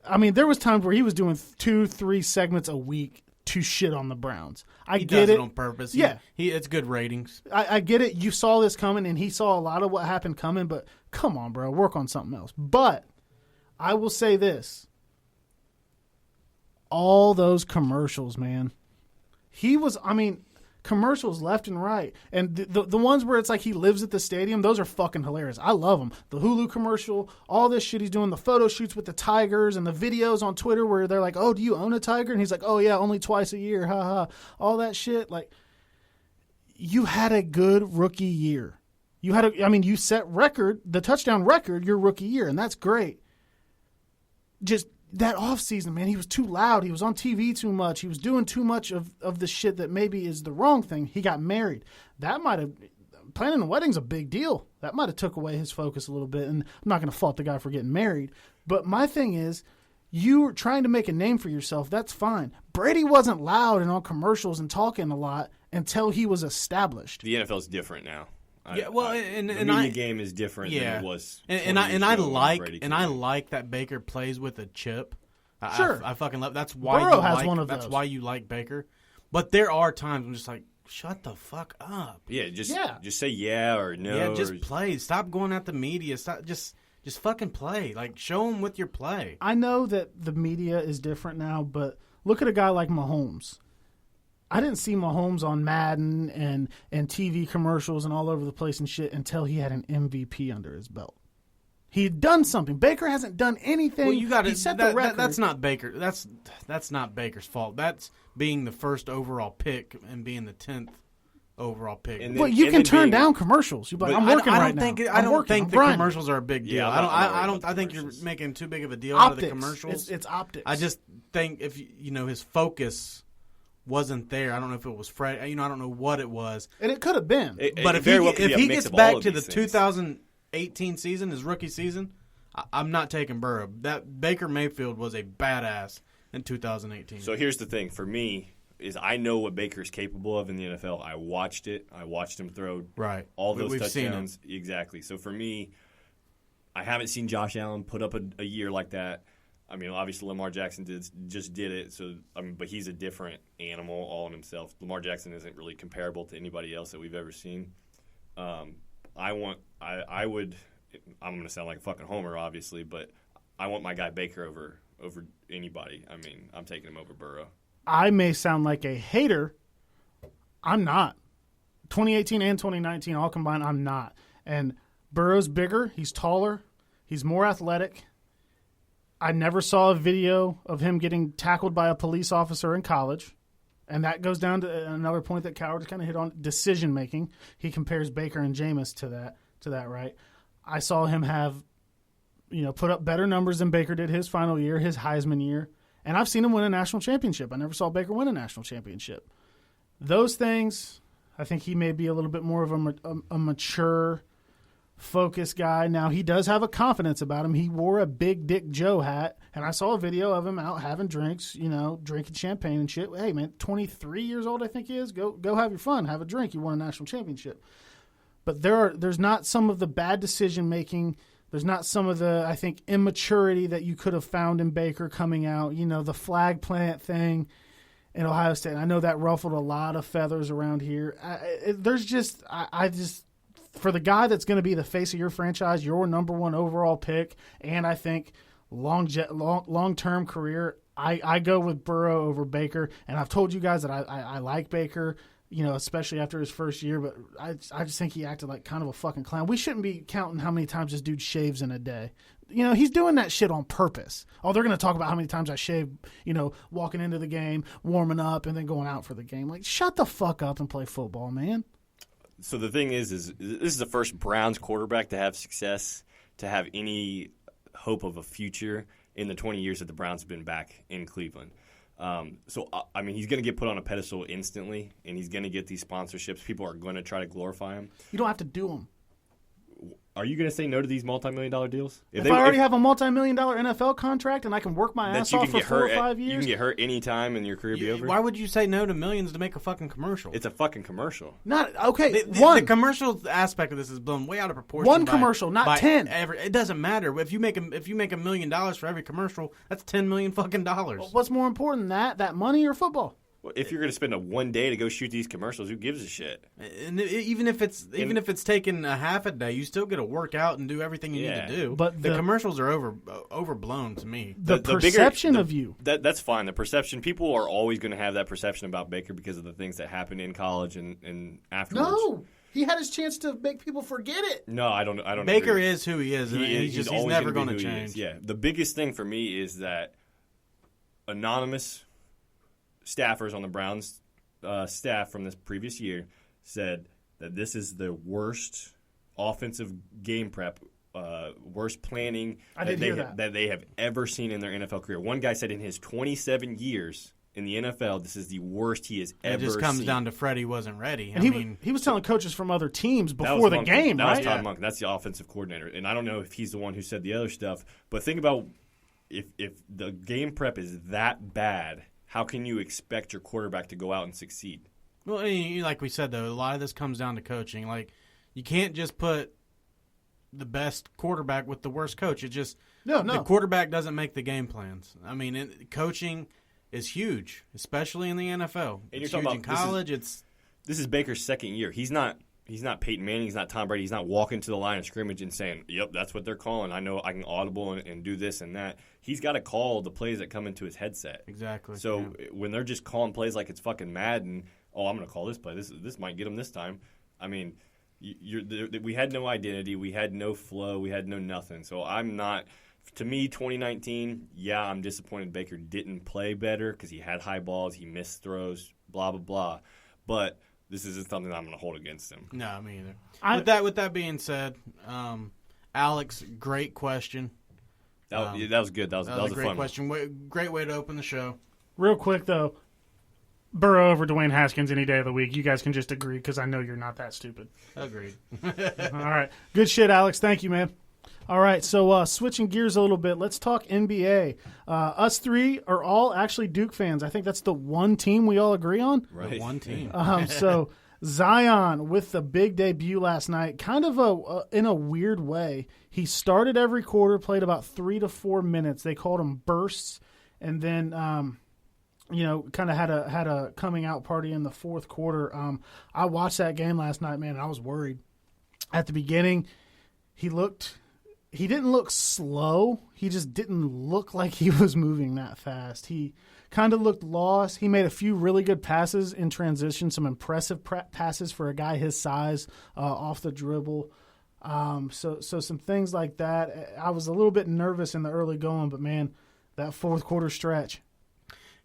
Speaker 1: I mean, there was times where he was doing 2-3 segments a week to shit on the Browns.
Speaker 3: He does it on purpose.
Speaker 1: Yeah.
Speaker 3: It's good ratings.
Speaker 1: I get it. You saw this coming, and he saw a lot of what happened coming, but come on, bro. Work on something else. But I will say this. All those commercials, man. Commercials left and right. And the ones where it's like he lives at the stadium, those are fucking hilarious. I love them. The Hulu commercial, all this shit he's doing, the photo shoots with the tigers and the videos on Twitter where they're like, oh, do you own a tiger? And he's like, oh, yeah, only twice a year. Ha ha. All that shit. Like, you had a good rookie year. You set the touchdown record your rookie year, and that's great. Just that offseason, man, he was too loud. He was on TV too much. He was doing too much of the shit that maybe is the wrong thing. He got married. That might have – planning a wedding's a big deal. That might have took away his focus a little bit, and I'm not going to fault the guy for getting married. But my thing is, you were trying to make a name for yourself. That's fine. Brady wasn't loud and on commercials and talking a lot until he was established.
Speaker 2: The NFL's different now.
Speaker 3: Yeah, well,
Speaker 2: the media game is different than it was.
Speaker 3: I like that Baker plays with a chip.
Speaker 1: Sure,
Speaker 3: I fucking love. That's why
Speaker 1: Burrow has one of those.
Speaker 3: That's why you like Baker. But there are times I'm just like, shut the fuck up.
Speaker 2: Yeah, just say yeah or no.
Speaker 3: Yeah, just play. Stop going at the media. Stop. Just fucking play. Like, show them with your play.
Speaker 1: I know that the media is different now, but look at a guy like Mahomes. I didn't see Mahomes on Madden and TV commercials and all over the place and shit until he had an MVP under his belt. He'd done something. Baker hasn't done anything.
Speaker 3: Well, you got
Speaker 1: to set the record.
Speaker 3: That's not Baker. That's not Baker's fault. That's being the first overall pick and being the 10th overall pick.
Speaker 1: But you can turn down commercials. You're like, I'm working right now.
Speaker 3: I don't think the commercials are a big deal.
Speaker 2: Yeah,
Speaker 3: I think you're making too big of a deal out of the commercials.
Speaker 1: It's optics.
Speaker 3: I just think if his focus wasn't there. I don't know if it was Fred. I don't know what it was.
Speaker 1: And it could have been.
Speaker 3: But if he gets back to the 2018 season, his rookie season, I'm not taking Burrow. That Baker Mayfield was a badass in 2018.
Speaker 2: So here's the thing for me is I know what Baker's capable of in the NFL. I watched it. I watched him throw all those touchdowns. Exactly. So for me, I haven't seen Josh Allen put up a year like that. I mean, obviously Lamar Jackson just did it. So but he's a different animal all in himself. Lamar Jackson isn't really comparable to anybody else that we've ever seen. I'm going to sound like a fucking homer, obviously, but I want my guy Baker over anybody. I mean, I'm taking him over Burrow.
Speaker 1: I may sound like a hater. I'm not. 2018 and 2019 all combined, I'm not. And Burrow's bigger. He's taller. He's more athletic. I never saw a video of him getting tackled by a police officer in college. And that goes down to another point that Coward kind of hit on, decision-making. He compares Baker and Jameis to that, right? I saw him have, put up better numbers than Baker did his final year, his Heisman year. And I've seen him win a national championship. I never saw Baker win a national championship. Those things, I think he may be a little bit more of a mature, focused guy. Now, he does have a confidence about him. He wore a Big Dick Joe hat, and I saw a video of him out having drinks, drinking champagne and shit. Hey, man, 23 years old, I think he is. Go have your fun. Have a drink. You won a national championship. But there's not some of the bad decision-making. There's not some of the, I think, immaturity that you could have found in Baker coming out. The flag plant thing in Ohio State. I know that ruffled a lot of feathers around here. For the guy that's going to be the face of your franchise, your number one overall pick, and I think long-term career, I go with Burrow over Baker. And I've told you guys that I like Baker, especially after his first year, but I just think he acted like kind of a fucking clown. We shouldn't be counting how many times this dude shaves in a day. He's doing that shit on purpose. Oh, they're going to talk about how many times I shave, walking into the game, warming up, and then going out for the game. Like, shut the fuck up and play football, man.
Speaker 2: So the thing is this is the first Browns quarterback to have success, to have any hope of a future in the 20 years that the Browns have been back in Cleveland. He's going to get put on a pedestal instantly, and he's going to get these sponsorships. People are going to try to glorify him.
Speaker 1: You don't have to do them.
Speaker 2: Are you going to say no to these multi-million-dollar deals?
Speaker 1: If I already have a multi-million-dollar NFL contract and I can work my ass off for 4 or 5 years?
Speaker 2: You can get hurt any time and your career be over?
Speaker 3: Why would you say no to millions to make a fucking commercial?
Speaker 2: It's a fucking commercial.
Speaker 3: The commercial aspect of this is blown way out of proportion.
Speaker 1: One commercial, not 10.
Speaker 3: It doesn't matter. If you make $1 million for every commercial, that's $10 million fucking dollars.
Speaker 1: Well, what's more important, that money or football?
Speaker 2: Well, if you're going to spend one day to go shoot these commercials, who gives a shit?
Speaker 3: And even if it's taking a half a day, you still got to work out and do everything you need to do. But the commercials are overblown to me.
Speaker 1: The perception of you.
Speaker 2: That's fine. The perception. People are always going to have that perception about Baker because of the things that happened in college and afterwards.
Speaker 1: No. He had his chance to make people forget it.
Speaker 2: No, I don't.
Speaker 3: Baker
Speaker 2: agree.
Speaker 3: is who he is. He's never going to change.
Speaker 2: Yeah. The biggest thing for me is that anonymous staffers on the Browns staff from this previous year said that this is the worst offensive game prep, worst planning that they have ever seen in their NFL career. One guy said in his 27 years in the NFL, this is the worst he has ever seen.
Speaker 3: It just comes down to Freddie wasn't ready.
Speaker 1: And he was telling coaches from other teams before the game, right?
Speaker 2: That was Todd Monken. That's the offensive coordinator. And I don't know if he's the one who said the other stuff, but think about if the game prep is that bad, how can you expect your quarterback to go out and succeed?
Speaker 3: Well, like we said, though, a lot of this comes down to coaching. Like, you can't just put the best quarterback with the worst coach. The quarterback doesn't make the game plans. I mean, coaching is huge, especially in the NFL.
Speaker 2: And
Speaker 3: it's
Speaker 2: you're
Speaker 3: huge
Speaker 2: talking
Speaker 3: in college.
Speaker 2: This is Baker's second year. He's not Peyton Manning. He's not Tom Brady. He's not walking to the line of scrimmage and saying, "Yep, that's what they're calling. I know I can audible and do this and that." He's got to call the plays that come into his headset.
Speaker 3: Exactly.
Speaker 2: So when they're just calling plays like it's fucking Madden, I'm going to call this play. This might get him this time. I mean, we had no identity. We had no flow. We had no nothing. So I'm not. To me, 2019, I'm disappointed Baker didn't play better because he had high balls, he missed throws, blah blah blah. But this isn't something I'm going to hold against him.
Speaker 3: No, me either. With that being said, Alex, great question.
Speaker 2: That was good. That was a
Speaker 3: great
Speaker 2: fun
Speaker 3: question. Great way to open the show.
Speaker 1: Real quick, though, Burrow over Dwayne Haskins any day of the week. You guys can just agree because I know you're not that stupid.
Speaker 3: Agreed.
Speaker 1: All right. Good shit, Alex. Thank you, man. All right, so switching gears a little bit, let's talk NBA. Us three are all actually Duke fans. I think that's the one team we all agree on.
Speaker 2: Right.
Speaker 3: The one team.
Speaker 1: So Zion with the big debut last night, kind of in a weird way. He started every quarter, played about 3 to 4 minutes. They called him bursts, and then kind of had a coming out party in the fourth quarter. I watched that game last night, man, and I was worried. At the beginning, he didn't look slow. He just didn't look like he was moving that fast. He kind of looked lost. He made a few really good passes in transition, some impressive passes for a guy his size off the dribble. So some things like that. I was a little bit nervous in the early going, but, man, that fourth quarter stretch.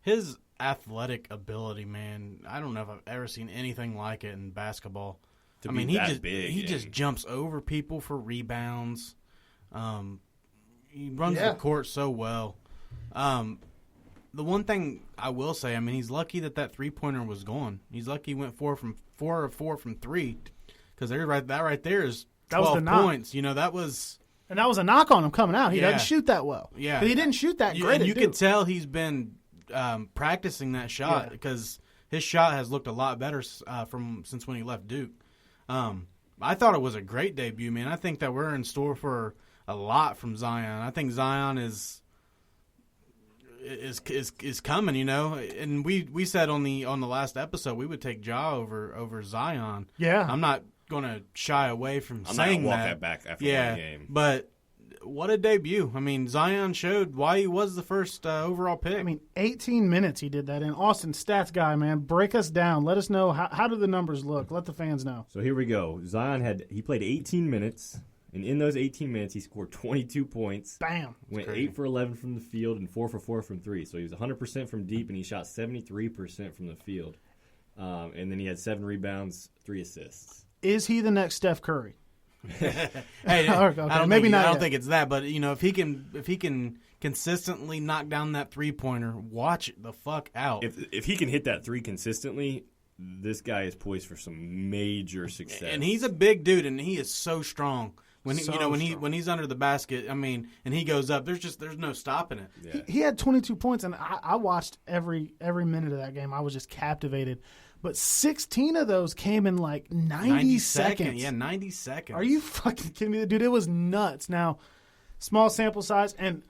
Speaker 3: His athletic ability, man, I don't know if I've ever seen anything like it in basketball. He just jumps over people for rebounds. He runs the court so well. The one thing I will say, I mean, he's lucky that 3-pointer was gone. He's lucky he went 4 of 4 from 3, because that right there is 12 points. You know, that was
Speaker 1: a knock on him coming out. He doesn't shoot that well.
Speaker 3: Yeah,
Speaker 1: but he didn't shoot that great.
Speaker 3: And you could tell he's been practicing that shot, because his shot has looked a lot better since when he left Duke. I thought it was a great debut, man. I think that we're in store for a lot from Zion. I think Zion is coming, you know. And we said on the last episode we would take Ja over Zion.
Speaker 1: Yeah,
Speaker 3: I'm not going to shy away from saying
Speaker 2: walk
Speaker 3: that
Speaker 2: back after one game.
Speaker 3: But what a debut! I mean, Zion showed why he was the first overall pick.
Speaker 1: I mean, 18 minutes he did that in. Austin, stats guy, man, break us down. Let us know how do the numbers look. Let the fans know.
Speaker 2: So here we go. Zion he played 18 minutes. And in those 18 minutes, he scored 22 points.
Speaker 1: Bam.
Speaker 2: Went 8 for 11 from the field and 4 for 4 from 3. So he was 100% from deep, and he shot 73% from the field. And then he had 7 rebounds, 3 assists.
Speaker 1: Is he the next Steph Curry?
Speaker 3: Hey,
Speaker 1: okay,
Speaker 3: maybe not. I don't think it's that, but you know, if he can consistently knock down that 3-pointer, watch the fuck out.
Speaker 2: If he can hit that 3 consistently, this guy is poised for some major success.
Speaker 3: And he's a big dude, and he is so strong. When he's under the basket, I mean, and he goes up, there's no stopping it.
Speaker 2: Yeah.
Speaker 1: He had 22 points, and I watched every minute of that game. I was just captivated. But 16 of those came in like 90 seconds.
Speaker 3: Yeah, 90 seconds.
Speaker 1: Are you fucking kidding me? Dude, it was nuts. Now, small sample size, and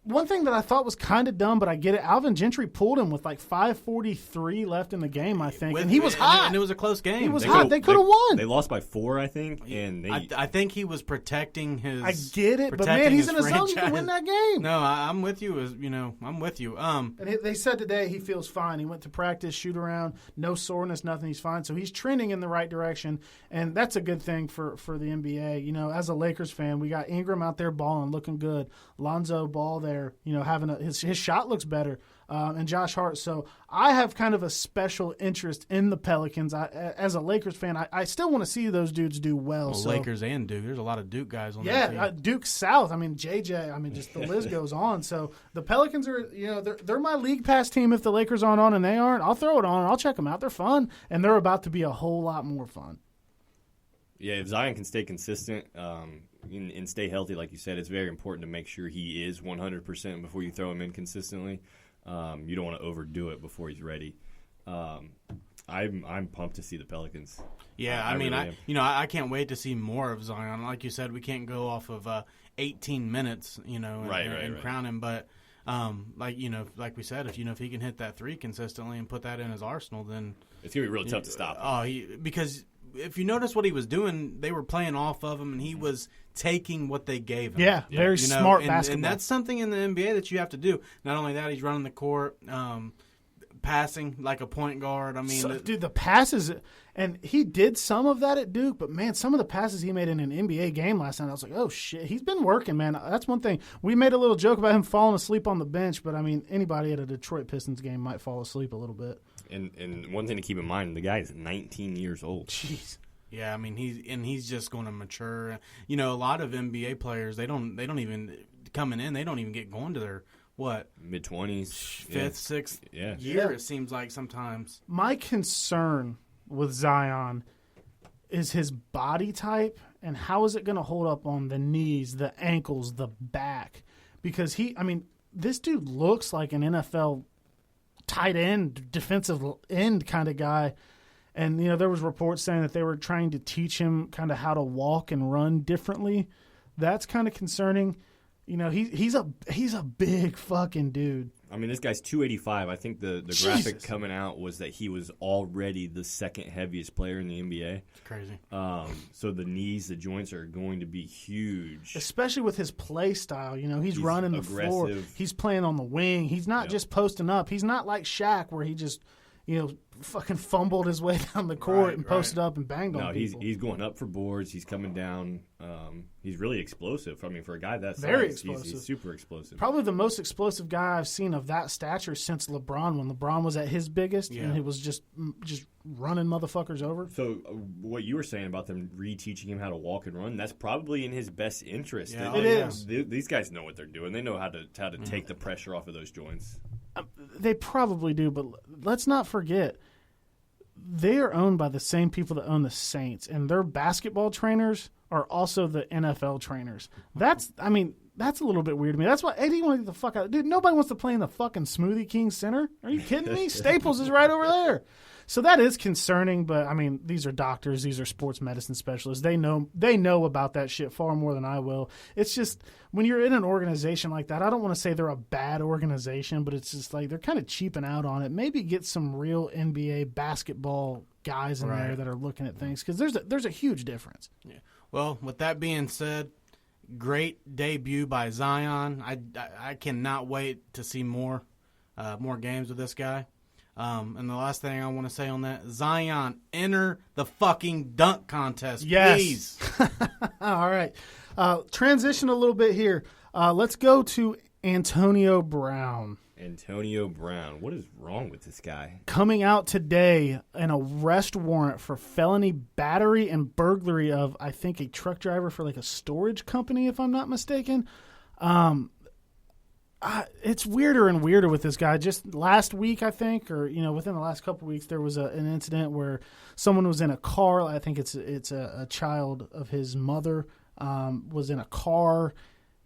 Speaker 1: one thing that I thought was kind of dumb, but I get it. Alvin Gentry pulled him with like 5:43 left in the game, I think, and he was hot.
Speaker 3: And it was a close game.
Speaker 1: He was hot. They could have won.
Speaker 2: They lost by 4, I think, and
Speaker 3: I think he was protecting his.
Speaker 1: I get it, but man, he's in a zone to win that game.
Speaker 3: No, I'm with you. I'm with you.
Speaker 1: And they said today he feels fine. He went to practice, shoot around, no soreness, nothing. He's fine, so he's trending in the right direction, and that's a good thing for the NBA. You know, as a Lakers fan, we got Ingram out there balling, looking good. Lonzo Ball there, you know, having his shot looks better, and Josh Hart. So I have kind of a special interest in the Pelicans. As a Lakers fan, I still want to see those dudes do well. So.
Speaker 3: Lakers and Duke. There's a lot of Duke guys on that team.
Speaker 1: Yeah, Duke South. I mean, JJ. I mean, just the list goes on. So the Pelicans are, you know, they're my league pass team. If the Lakers aren't on and they aren't, I'll throw it on. I'll check them out. They're fun, and they're about to be a whole lot more fun.
Speaker 2: Yeah, if Zion can stay consistent and stay healthy, like you said, it's very important to make sure he is 100% before you throw him in consistently. You don't want to overdo it before he's ready. I'm pumped to see the Pelicans.
Speaker 3: Yeah, I mean, really I can't wait to see more of Zion. Like you said, we can't go off of 18 minutes, you know, and crown him. But like we said, if he can hit that 3 consistently and put that in his arsenal, then
Speaker 2: it's gonna be really tough to stop him.
Speaker 3: Because if you notice what he was doing, they were playing off of him, and he was taking what they gave him.
Speaker 1: Yeah, very smart basketball.
Speaker 3: And that's something in the NBA that you have to do. Not only that, he's running the court. passing like a point guard. I mean,
Speaker 1: dude, the passes, and he did some of that at Duke, but man, some of the passes he made in an NBA game last night, I was like, oh shit, he's been working, man. That's one thing. We made a little joke about him falling asleep on the bench, but I mean, anybody at a Detroit Pistons game might fall asleep a little bit.
Speaker 2: And one thing to keep in mind, the guy is 19 years old.
Speaker 1: Jeez.
Speaker 3: Yeah, I mean he's just going to mature. You know, a lot of NBA players they don't even coming in. They don't even get going to their
Speaker 2: mid-20s,
Speaker 3: fifth, sixth year. It seems like sometimes.
Speaker 1: My concern with Zion is his body type and how is it going to hold up on the knees, the ankles, the back? Because this dude looks like an NFL tight end, defensive end kind of guy. And, there was reports saying that they were trying to teach him kind of how to walk and run differently. That's kind of concerning. He's a big fucking dude.
Speaker 2: I mean, this guy's 285. I think the graphic coming out was that he was already the second heaviest player in the NBA.
Speaker 3: It's crazy.
Speaker 2: So the knees, the joints are going to be huge.
Speaker 1: Especially with his play style. He's running
Speaker 2: aggressive.
Speaker 1: The floor. He's playing on the wing. He's not just posting up. He's not like Shaq where he just fucking fumbled his way down the court and posted up and banged on people.
Speaker 2: He's going up for boards. He's coming down. He's really explosive. I mean, for a guy that size,
Speaker 1: very explosive.
Speaker 2: He's super explosive.
Speaker 1: Probably the most explosive guy I've seen of that stature since LeBron, when LeBron was at his biggest and he was just running motherfuckers over.
Speaker 2: So what you were saying about them reteaching him how to walk and run, that's probably in his best interest.
Speaker 1: Yeah, it is.
Speaker 2: These guys know what they're doing. They know how to take the pressure off of those joints.
Speaker 1: They probably do, but let's not forget, they are owned by the same people that own the Saints, and their basketball trainers are also the NFL trainers. That's a little bit weird to me. That's why Eddie wanted to get the fuck out. Dude, nobody wants to play in the fucking Smoothie King Center. Are you kidding me? Staples is right over there. So that is concerning, but these are doctors, these are sports medicine specialists. They know about that shit far more than I will. It's just when you're in an organization like that, I don't want to say they're a bad organization, but it's just like they're kind of cheaping out on it. Maybe get some real NBA basketball guys in there that are looking at things, because there's a huge difference.
Speaker 3: Yeah. Well, with that being said, great debut by Zion. I cannot wait to see more games with this guy. And the last thing I want to say on that, Zion, enter the fucking dunk contest, please.
Speaker 1: All right. Transition a little bit here. Let's go to Antonio Brown.
Speaker 2: Antonio Brown. What is wrong with this guy? Coming
Speaker 1: out today, an arrest warrant for felony battery and burglary of, I think, a truck driver for like a storage company, if I'm not mistaken. It's weirder and weirder with this guy. Just last week, I think, or within the last couple of weeks, there was an incident where someone was in a car. I think it's a child of his mother was in a car.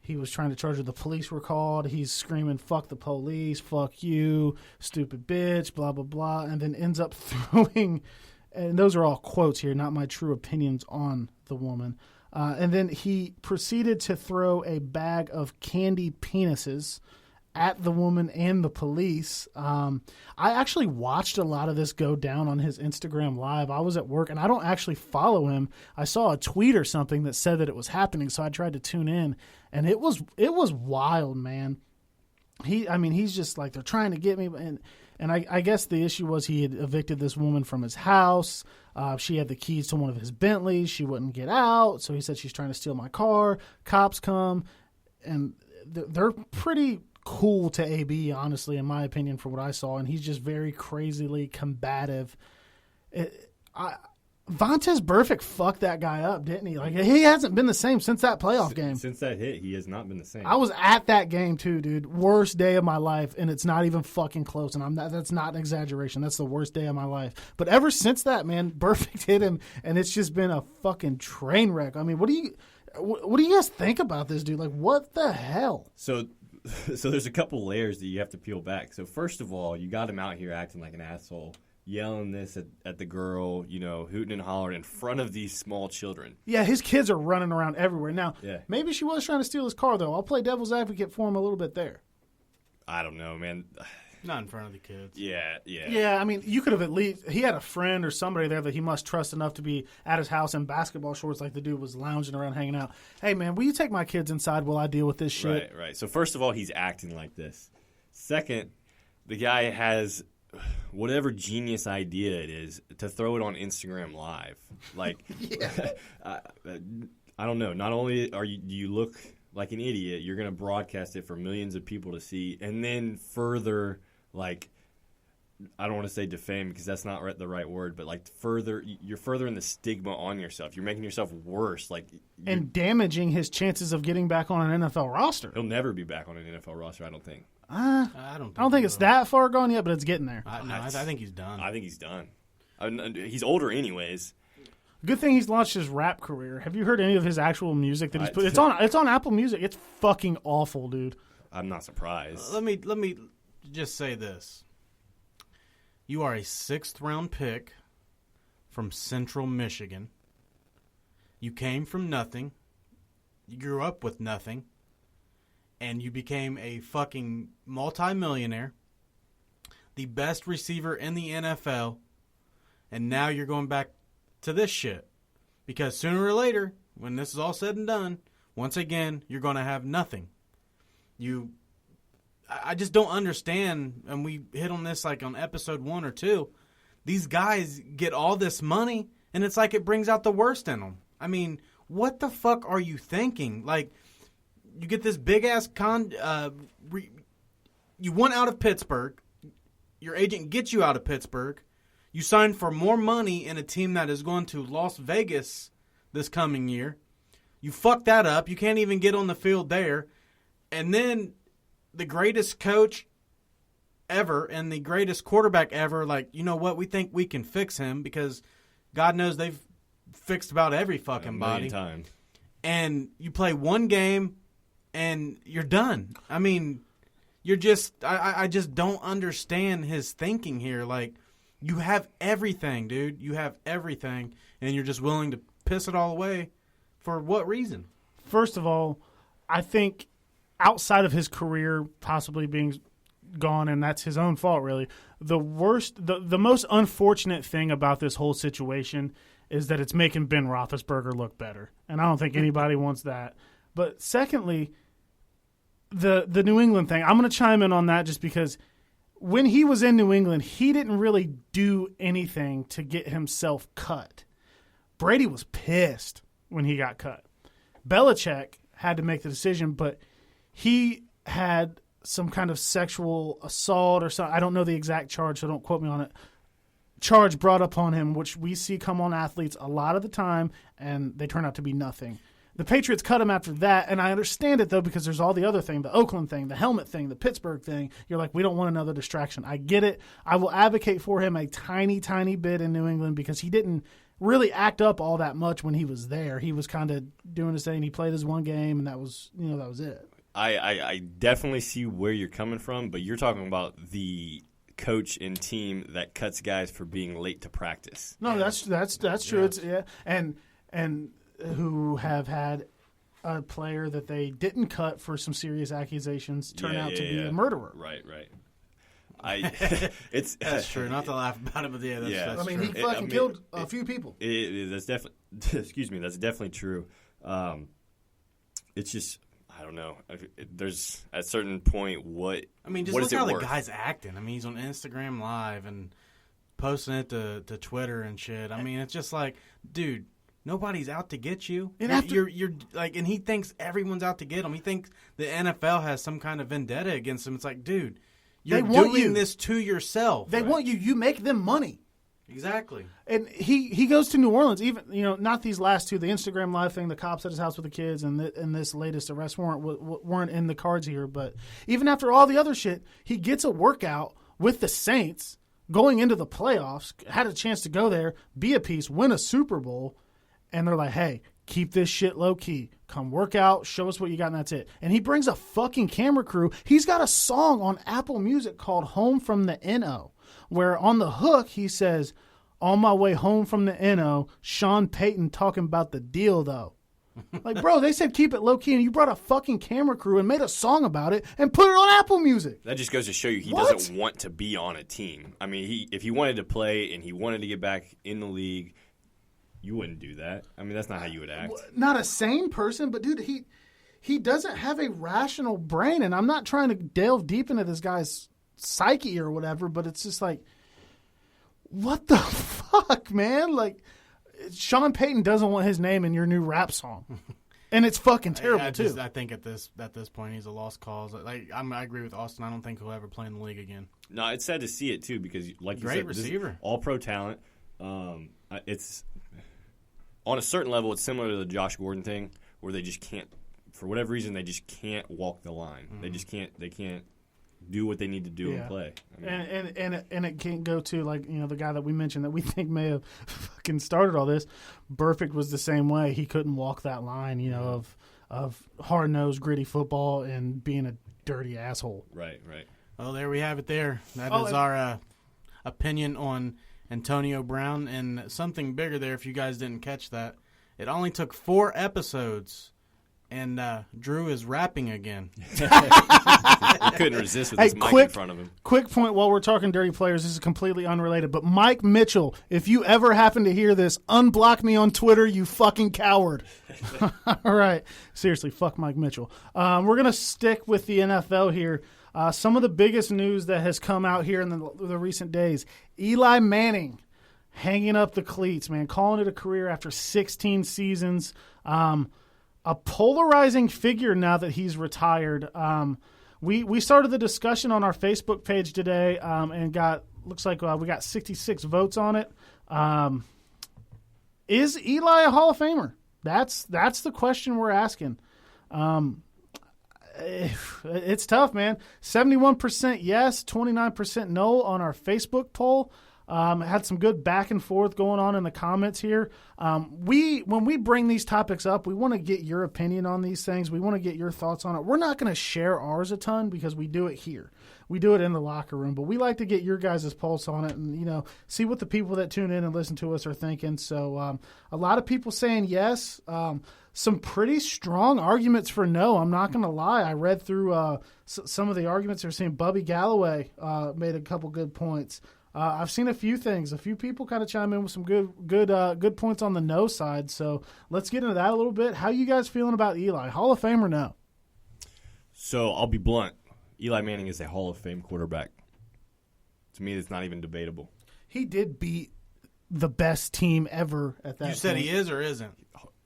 Speaker 1: He was trying to charge her. The police were called. He's screaming, "Fuck the police! Fuck you, stupid bitch!" Blah blah blah, and then ends up throwing. And those are all quotes here, not my true opinions on the woman. And then he proceeded to throw a bag of candy penises at the woman and the police. I actually watched a lot of this go down on his Instagram Live. I was at work, and I don't actually follow him. I saw a tweet or something that said that it was happening, so I tried to tune in, and it was wild, man. He's just like, they're trying to get me, and I guess the issue was he had evicted this woman from his house. She had the keys to one of his Bentleys. She wouldn't get out, so he said, she's trying to steal my car. Cops come, and they're pretty cool to AB, honestly, in my opinion, for what I saw, and he's just very crazily combative. Vontaze Burfict fucked that guy up, didn't he? Like, he hasn't been the same since that playoff game.
Speaker 2: Since that hit, he has not been the same.
Speaker 1: I was at that game too, dude. Worst day of my life, and it's not even fucking close. And that's not an exaggeration. That's the worst day of my life. But ever since that, man, Burfict hit him, and it's just been a fucking train wreck. I mean, what do you guys think about this, dude? Like, what the hell?
Speaker 2: So there's a couple layers that you have to peel back. So first of all, you got him out here acting like an asshole, yelling this at the girl, hooting and hollering in front of these small children.
Speaker 1: Yeah, his kids are running around everywhere. Now, maybe she was trying to steal his car, though. I'll play devil's advocate for him a little bit there.
Speaker 2: I don't know, man.
Speaker 3: Not in front of the kids.
Speaker 2: Yeah.
Speaker 1: Yeah, I mean, you could have at least – he had a friend or somebody there that he must trust enough to be at his house in basketball shorts like the dude was lounging around hanging out. Hey, man, will you take my kids inside while I deal with this shit?
Speaker 2: Right. So first of all, he's acting like this. Second, the guy has – whatever genius idea it is, to throw it on Instagram Live. Like, I don't know. Not only do you look like an idiot, you're going to broadcast it for millions of people to see, and then further, like, I don't want to say defame because that's not the right word, but like you're furthering the stigma on yourself. You're making yourself worse,
Speaker 1: and damaging his chances of getting back on an NFL roster.
Speaker 2: He'll never be back on an NFL roster, I don't think.
Speaker 3: I don't think
Speaker 1: it's that far gone yet, but it's getting there.
Speaker 3: I think he's done.
Speaker 2: I think he's done. He's older anyways.
Speaker 1: Good thing he's launched his rap career. Have you heard any of his actual music that he's put? It's on Apple Music. It's fucking awful, dude.
Speaker 2: I'm not surprised.
Speaker 3: Let me just say this. You are a 6th round pick from Central Michigan. You came from nothing. You grew up with nothing. And you became a fucking multimillionaire. The best receiver in the NFL. And now you're going back to this shit. Because sooner or later, when this is all said and done, once again, you're going to have nothing. I just don't understand, and we hit on this like on episode 1 or 2. These guys get all this money, and it's like it brings out the worst in them. I mean, what the fuck are you thinking? Like, you get this big-ass you want out of Pittsburgh. Your agent gets you out of Pittsburgh. You sign for more money in a team that is going to Las Vegas this coming year. You fuck that up. You can't even get on the field there. And then the greatest coach ever and the greatest quarterback ever, like, you know what? We think we can fix him because God knows they've fixed about every fucking body.
Speaker 2: Times.
Speaker 3: And you play one game and you're done. I mean, you're just I just don't understand his thinking here. Like, you have everything, dude. You have everything, and you're just willing to piss it all away for what reason?
Speaker 1: First of all, I think outside of his career possibly being gone, and that's his own fault, really, the most unfortunate thing about this whole situation is that it's making Ben Roethlisberger look better, and I don't think anybody wants that. But secondly, the New England thing, I'm going to chime in on that just because when he was in New England, he didn't really do anything to get himself cut. Brady was pissed when he got cut. Belichick had to make the decision, but he had some kind of sexual assault or something. I don't know the exact charge, so don't quote me on it. Charge brought up on him, which we see come on athletes a lot of the time, and they turn out to be nothing. The Patriots cut him after that, and I understand it, though, because there's all the other thing, the Oakland thing, the helmet thing, the Pittsburgh thing. You're like, we don't want another distraction. I get it. I will advocate for him a tiny, tiny bit in New England because he didn't really act up all that much when he was there. He was kind of doing his thing. He played his one game, and that was it.
Speaker 2: I definitely see where you're coming from, but you're talking about the coach and team that cuts guys for being late to practice.
Speaker 1: No, that's true. It's, and who have had a player that they didn't cut for some serious accusations turn out to be a murderer.
Speaker 2: Right.
Speaker 3: That's true. Not to laugh about it, but that's
Speaker 1: I mean,
Speaker 3: true.
Speaker 1: he fucking killed a few people.
Speaker 2: That's definitely. Excuse me. That's definitely true. It's just, I don't know. There's at a certain point what.
Speaker 3: I mean, just look how the guy's acting. I mean, he's on Instagram Live and posting it to Twitter and shit. I mean, it's just like, dude, nobody's out to get you. And you're like, and he thinks everyone's out to get him. He thinks the NFL has some kind of vendetta against him. It's like, dude, you're doing this to yourself.
Speaker 1: They want you. You make them money.
Speaker 3: Exactly.
Speaker 1: And he goes to New Orleans. Even not these last two, the Instagram Live thing, the cops at his house with the kids, and this latest arrest warrant weren't in the cards here. But even after all the other shit, he gets a workout with the Saints going into the playoffs. Had a chance to go there, be a piece, win a Super Bowl. And they're like, hey, keep this shit low-key. Come work out, show us what you got, and that's it. And he brings a fucking camera crew. He's got a song on Apple Music called Home from the NO, where on the hook he says, on my way home from the NO, Sean Payton talking about the deal, though. Like, bro, they said keep it low-key, and you brought a fucking camera crew and made a song about it and put it on Apple Music.
Speaker 2: That just goes to show you he doesn't want to be on a team. I mean, if he wanted to play and he wanted to get back in the league, you wouldn't do that. I mean, that's not how you would act.
Speaker 1: Not a sane person, but, dude, he doesn't have a rational brain, and I'm not trying to delve deep into this guy's psyche or whatever, but it's just like what the fuck, man? Like, Sean Payton doesn't want his name in your new rap song. And it's fucking terrible, too.
Speaker 3: I think at this point, he's a lost cause. Like, I agree with Austin. I don't think he'll ever play in the league again.
Speaker 2: No, it's sad to see it, too, because, like you said,
Speaker 3: great receiver.
Speaker 2: All-pro talent. It's on a certain level, it's similar to the Josh Gordon thing, where they just can't, for whatever reason, they just can't walk the line. They just can't. They can't do what they need to do and play. I mean,
Speaker 1: and it can't go to, like, the guy that we mentioned that we think may have fucking started all this. Burfict was the same way. He couldn't walk that line, of hard-nosed, gritty football and being a dirty asshole.
Speaker 2: Right.
Speaker 3: Well, there we have it there. That is our opinion on Antonio Brown, and something bigger there if you guys didn't catch that. It only took 4 episodes, and Drew is rapping again.
Speaker 2: He couldn't resist with his mic in front of him.
Speaker 1: Quick point while we're talking dirty players. This is completely unrelated, but Mike Mitchell, if you ever happen to hear this, unblock me on Twitter, you fucking coward. All right. Seriously, fuck Mike Mitchell. We're going to stick with the NFL here. Some of the biggest news that has come out here in the recent days. Eli Manning hanging up the cleats, man, calling it a career after 16 seasons. A polarizing figure now that he's retired. We started the discussion on our Facebook page today and looks like we got 66 votes on it. Is Eli a Hall of Famer? That's the question we're asking. It's tough, man. 71% yes, 29% no on our Facebook poll. Had some good back and forth going on in the comments here. When we bring these topics up, we want to get your opinion on these things. We want to get your thoughts on it. We're not going to share ours a ton because we do it here. We do it in the locker room, but we like to get your guys' pulse on it and, see what the people that tune in and listen to us are thinking. So a lot of people saying yes. Some pretty strong arguments for no. I'm not going to lie. I read through some of the arguments. They're saying Bubby Galloway made a couple good points. I've seen a few things. A few people kind of chime in with some good points on the no side. So let's get into that a little bit. How you guys feeling about Eli? Hall of Fame or no?
Speaker 2: So I'll be blunt. Eli Manning is a Hall of Fame quarterback. To me, it's not even debatable.
Speaker 1: He did beat the best team ever at that
Speaker 3: You said
Speaker 1: point.
Speaker 3: He is or isn't?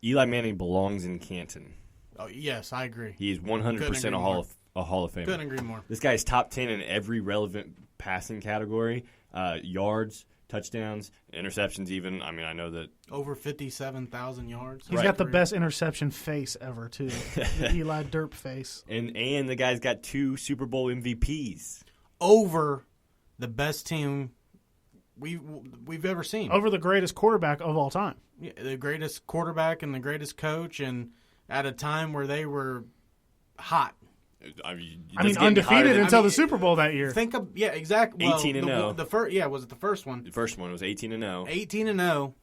Speaker 2: Eli Manning belongs in Canton.
Speaker 3: Oh, yes, I agree.
Speaker 2: He is 100% a Hall of Famer.
Speaker 3: Couldn't agree more.
Speaker 2: This guy is top 10 in every relevant passing category. Yards, touchdowns, interceptions even. I mean, I know that.
Speaker 3: Over 57,000 yards.
Speaker 1: He's got the best interception face ever, too. The Eli Derp face.
Speaker 2: And the guy's got 2 Super Bowl MVPs.
Speaker 3: Over the best team we've ever seen.
Speaker 1: Over the greatest quarterback of all time.
Speaker 3: Yeah, the greatest quarterback and the greatest coach, and at a time where they were hot.
Speaker 2: I mean
Speaker 1: undefeated until the Super Bowl that year.
Speaker 3: Exactly.
Speaker 2: 18-0.
Speaker 3: The first, was it the first one?
Speaker 2: The first one was 18-0.
Speaker 3: 18-0.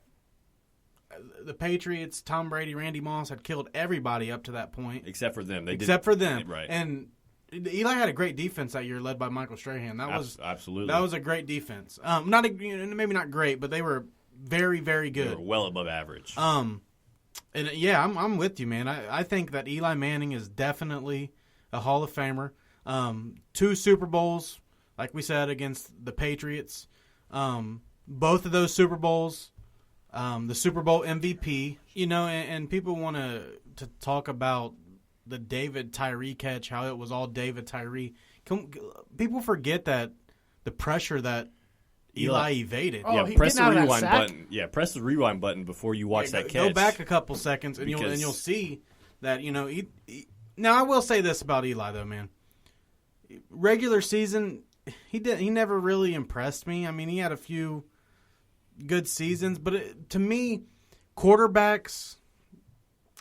Speaker 3: The Patriots, Tom Brady, Randy Moss had killed everybody up to that point,
Speaker 2: except for them.
Speaker 3: For them,
Speaker 2: right?
Speaker 3: And Eli had a great defense that year, led by Michael Strahan. That was
Speaker 2: absolutely
Speaker 3: a great defense. Maybe not great, but they were very, very good.
Speaker 2: They were well above average.
Speaker 3: And yeah, I'm with you, man. I think that Eli Manning is definitely a Hall of Famer. 2 Super Bowls, like we said, against the Patriots. Both of those Super Bowls, the Super Bowl MVP. And people want to talk about the David Tyree catch, how it was all David Tyree. People forget that the pressure that Eli evaded.
Speaker 2: Oh, press the rewind button. Yeah, press the rewind button before you watch that catch.
Speaker 3: Go back a couple seconds, and you'll see that Now I will say this about Eli though, man. Regular season, he never really impressed me. I mean, he had a few good seasons, but to me, quarterbacks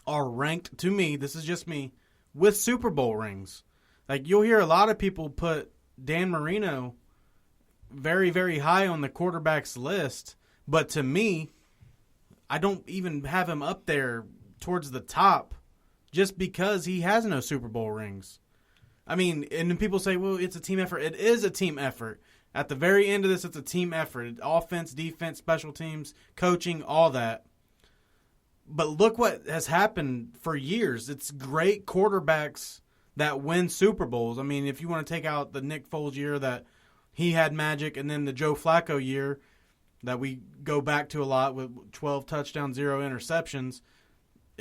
Speaker 3: are ranked. To me, this is just me, with Super Bowl rings. Like you'll hear a lot of people put Dan Marino very, very high on the quarterbacks list, but to me, I don't even have him up there towards the top just because he has no Super Bowl rings. I mean, and then people say, well, it's a team effort. It is a team effort. At the very end of this, it's a team effort. Offense, defense, special teams, coaching, all that. But look what has happened for years. It's great quarterbacks that win Super Bowls. I mean, if you want to take out the Nick Foles year that he had magic, and then the Joe Flacco year, that we go back to a lot with 12 touchdowns, 0 interceptions,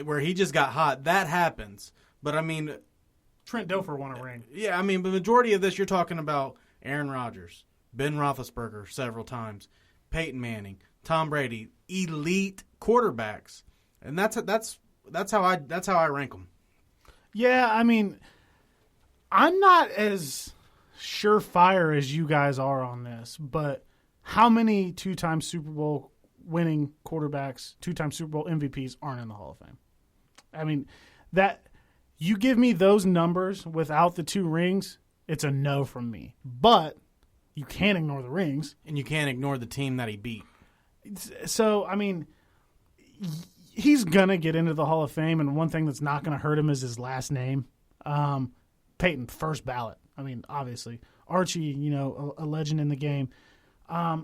Speaker 3: where he just got hot. That happens. But, I mean,
Speaker 1: Trent Dilfer won a ring.
Speaker 3: Yeah, I mean, the majority of this, you're talking about Aaron Rodgers, Ben Roethlisberger several times, Peyton Manning, Tom Brady, elite quarterbacks, and that's how I rank them.
Speaker 1: Yeah, I mean, I'm not as surefire as you guys are on this, but how many 2-time Super Bowl winning quarterbacks, 2-time Super Bowl MVPs aren't in the Hall of Fame? I mean, that you give me those numbers without the 2 rings, it's a no from me. But you can't ignore the rings.
Speaker 3: And you can't ignore the team that he beat.
Speaker 1: So, I mean, he's going to get into the Hall of Fame, and one thing that's not going to hurt him is his last name. Peyton, first ballot. I mean, obviously. Archie, a legend in the game. Yeah,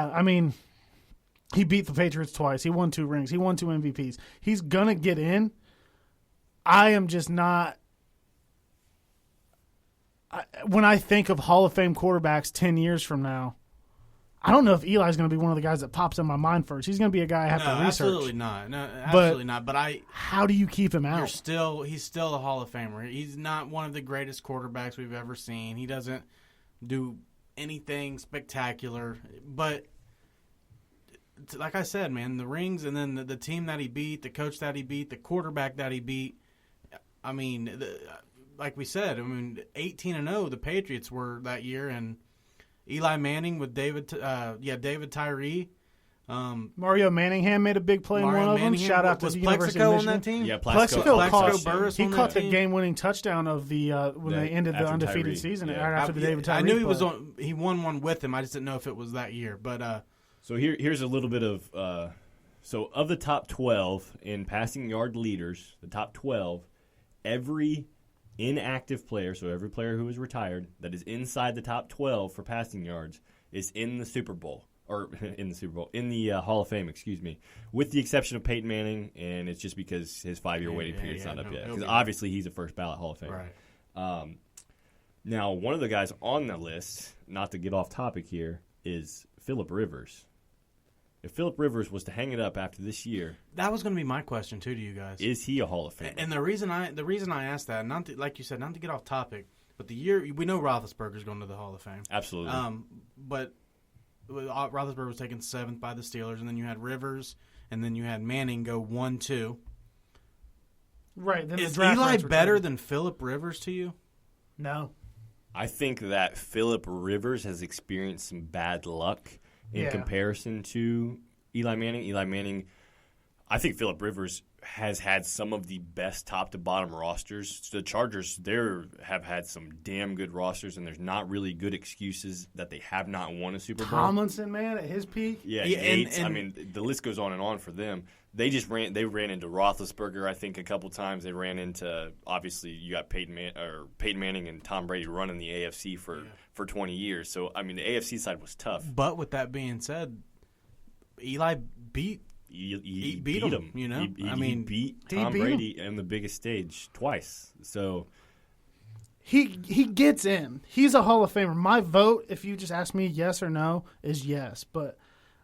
Speaker 1: I mean, he beat the Patriots twice. He won 2 rings. He won 2 MVPs. He's going to get in. I am just not. When I think of Hall of Fame quarterbacks 10 years from now, I don't know if Eli's going to be one of the guys that pops in my mind first. He's going to be a guy I have to research.
Speaker 3: Absolutely not. No, absolutely not. But
Speaker 1: how do you keep him out?
Speaker 3: He's still a Hall of Famer. He's not one of the greatest quarterbacks we've ever seen. He doesn't do anything spectacular. But like I said, man, the rings and then the team that he beat, the coach that he beat, the quarterback that he beat. I mean, like we said, 18-0 the Patriots were that year, and Eli Manning with David Tyree.
Speaker 1: Mario Manningham made a big play in one of them. Shout out to the University of Michigan.
Speaker 3: On that team?
Speaker 2: Yeah,
Speaker 1: He caught the game-winning touchdown of the when they ended the undefeated
Speaker 2: Tyree.
Speaker 1: season
Speaker 2: Yeah.
Speaker 1: right after the David Tyree.
Speaker 3: I knew he was on. He won one with him. I just didn't know if it was that year. But
Speaker 2: so here's a little bit of so of the top 12 in passing yard leaders, the top 12, every inactive player, so every player who is retired that is inside the top 12 for passing yards is in the Super Bowl, in the Hall of Fame, excuse me, with the exception of Peyton Manning, and it's just because his 5-year waiting period's not up yet, because obviously he's a first ballot Hall of Fame.
Speaker 3: Right.
Speaker 2: Now, one of the guys on the list, not to get off topic here, is Phillip Rivers. If Phillip Rivers was to hang it up after this year,
Speaker 3: that was going to be my question too to you guys.
Speaker 2: Is he a Hall of Famer?
Speaker 3: And the reason I asked that, not to, like you said, not to get off topic, but the year we know Roethlisberger's going to the Hall of Fame.
Speaker 2: Absolutely.
Speaker 3: But Roethlisberger was taken 7th by the Steelers, and then you had Rivers, and then you had Manning go 1-2.
Speaker 1: Right. Then
Speaker 3: is Eli better than Phillip Rivers to you?
Speaker 1: No.
Speaker 2: I think that Phillip Rivers has experienced some bad luck in comparison to Eli Manning. Eli Manning, I think Phillip Rivers has had some of the best top-to-bottom rosters. The Chargers, have had some damn good rosters, and there's not really good excuses that they have not won a Super Bowl.
Speaker 1: Tomlinson, man, at his peak.
Speaker 2: Yeah, Yates. The list goes on and on for them. They ran into Roethlisberger, I think, a couple times. They ran into, obviously, you got Peyton Manning and Tom Brady running the AFC for 20 years. So, the AFC side was tough.
Speaker 3: But with that being said, Eli beat
Speaker 2: He beat him. He beat Tom Brady on the biggest stage twice. So
Speaker 1: he gets in. He's a Hall of Famer. My vote, if you just ask me yes or no, is yes. But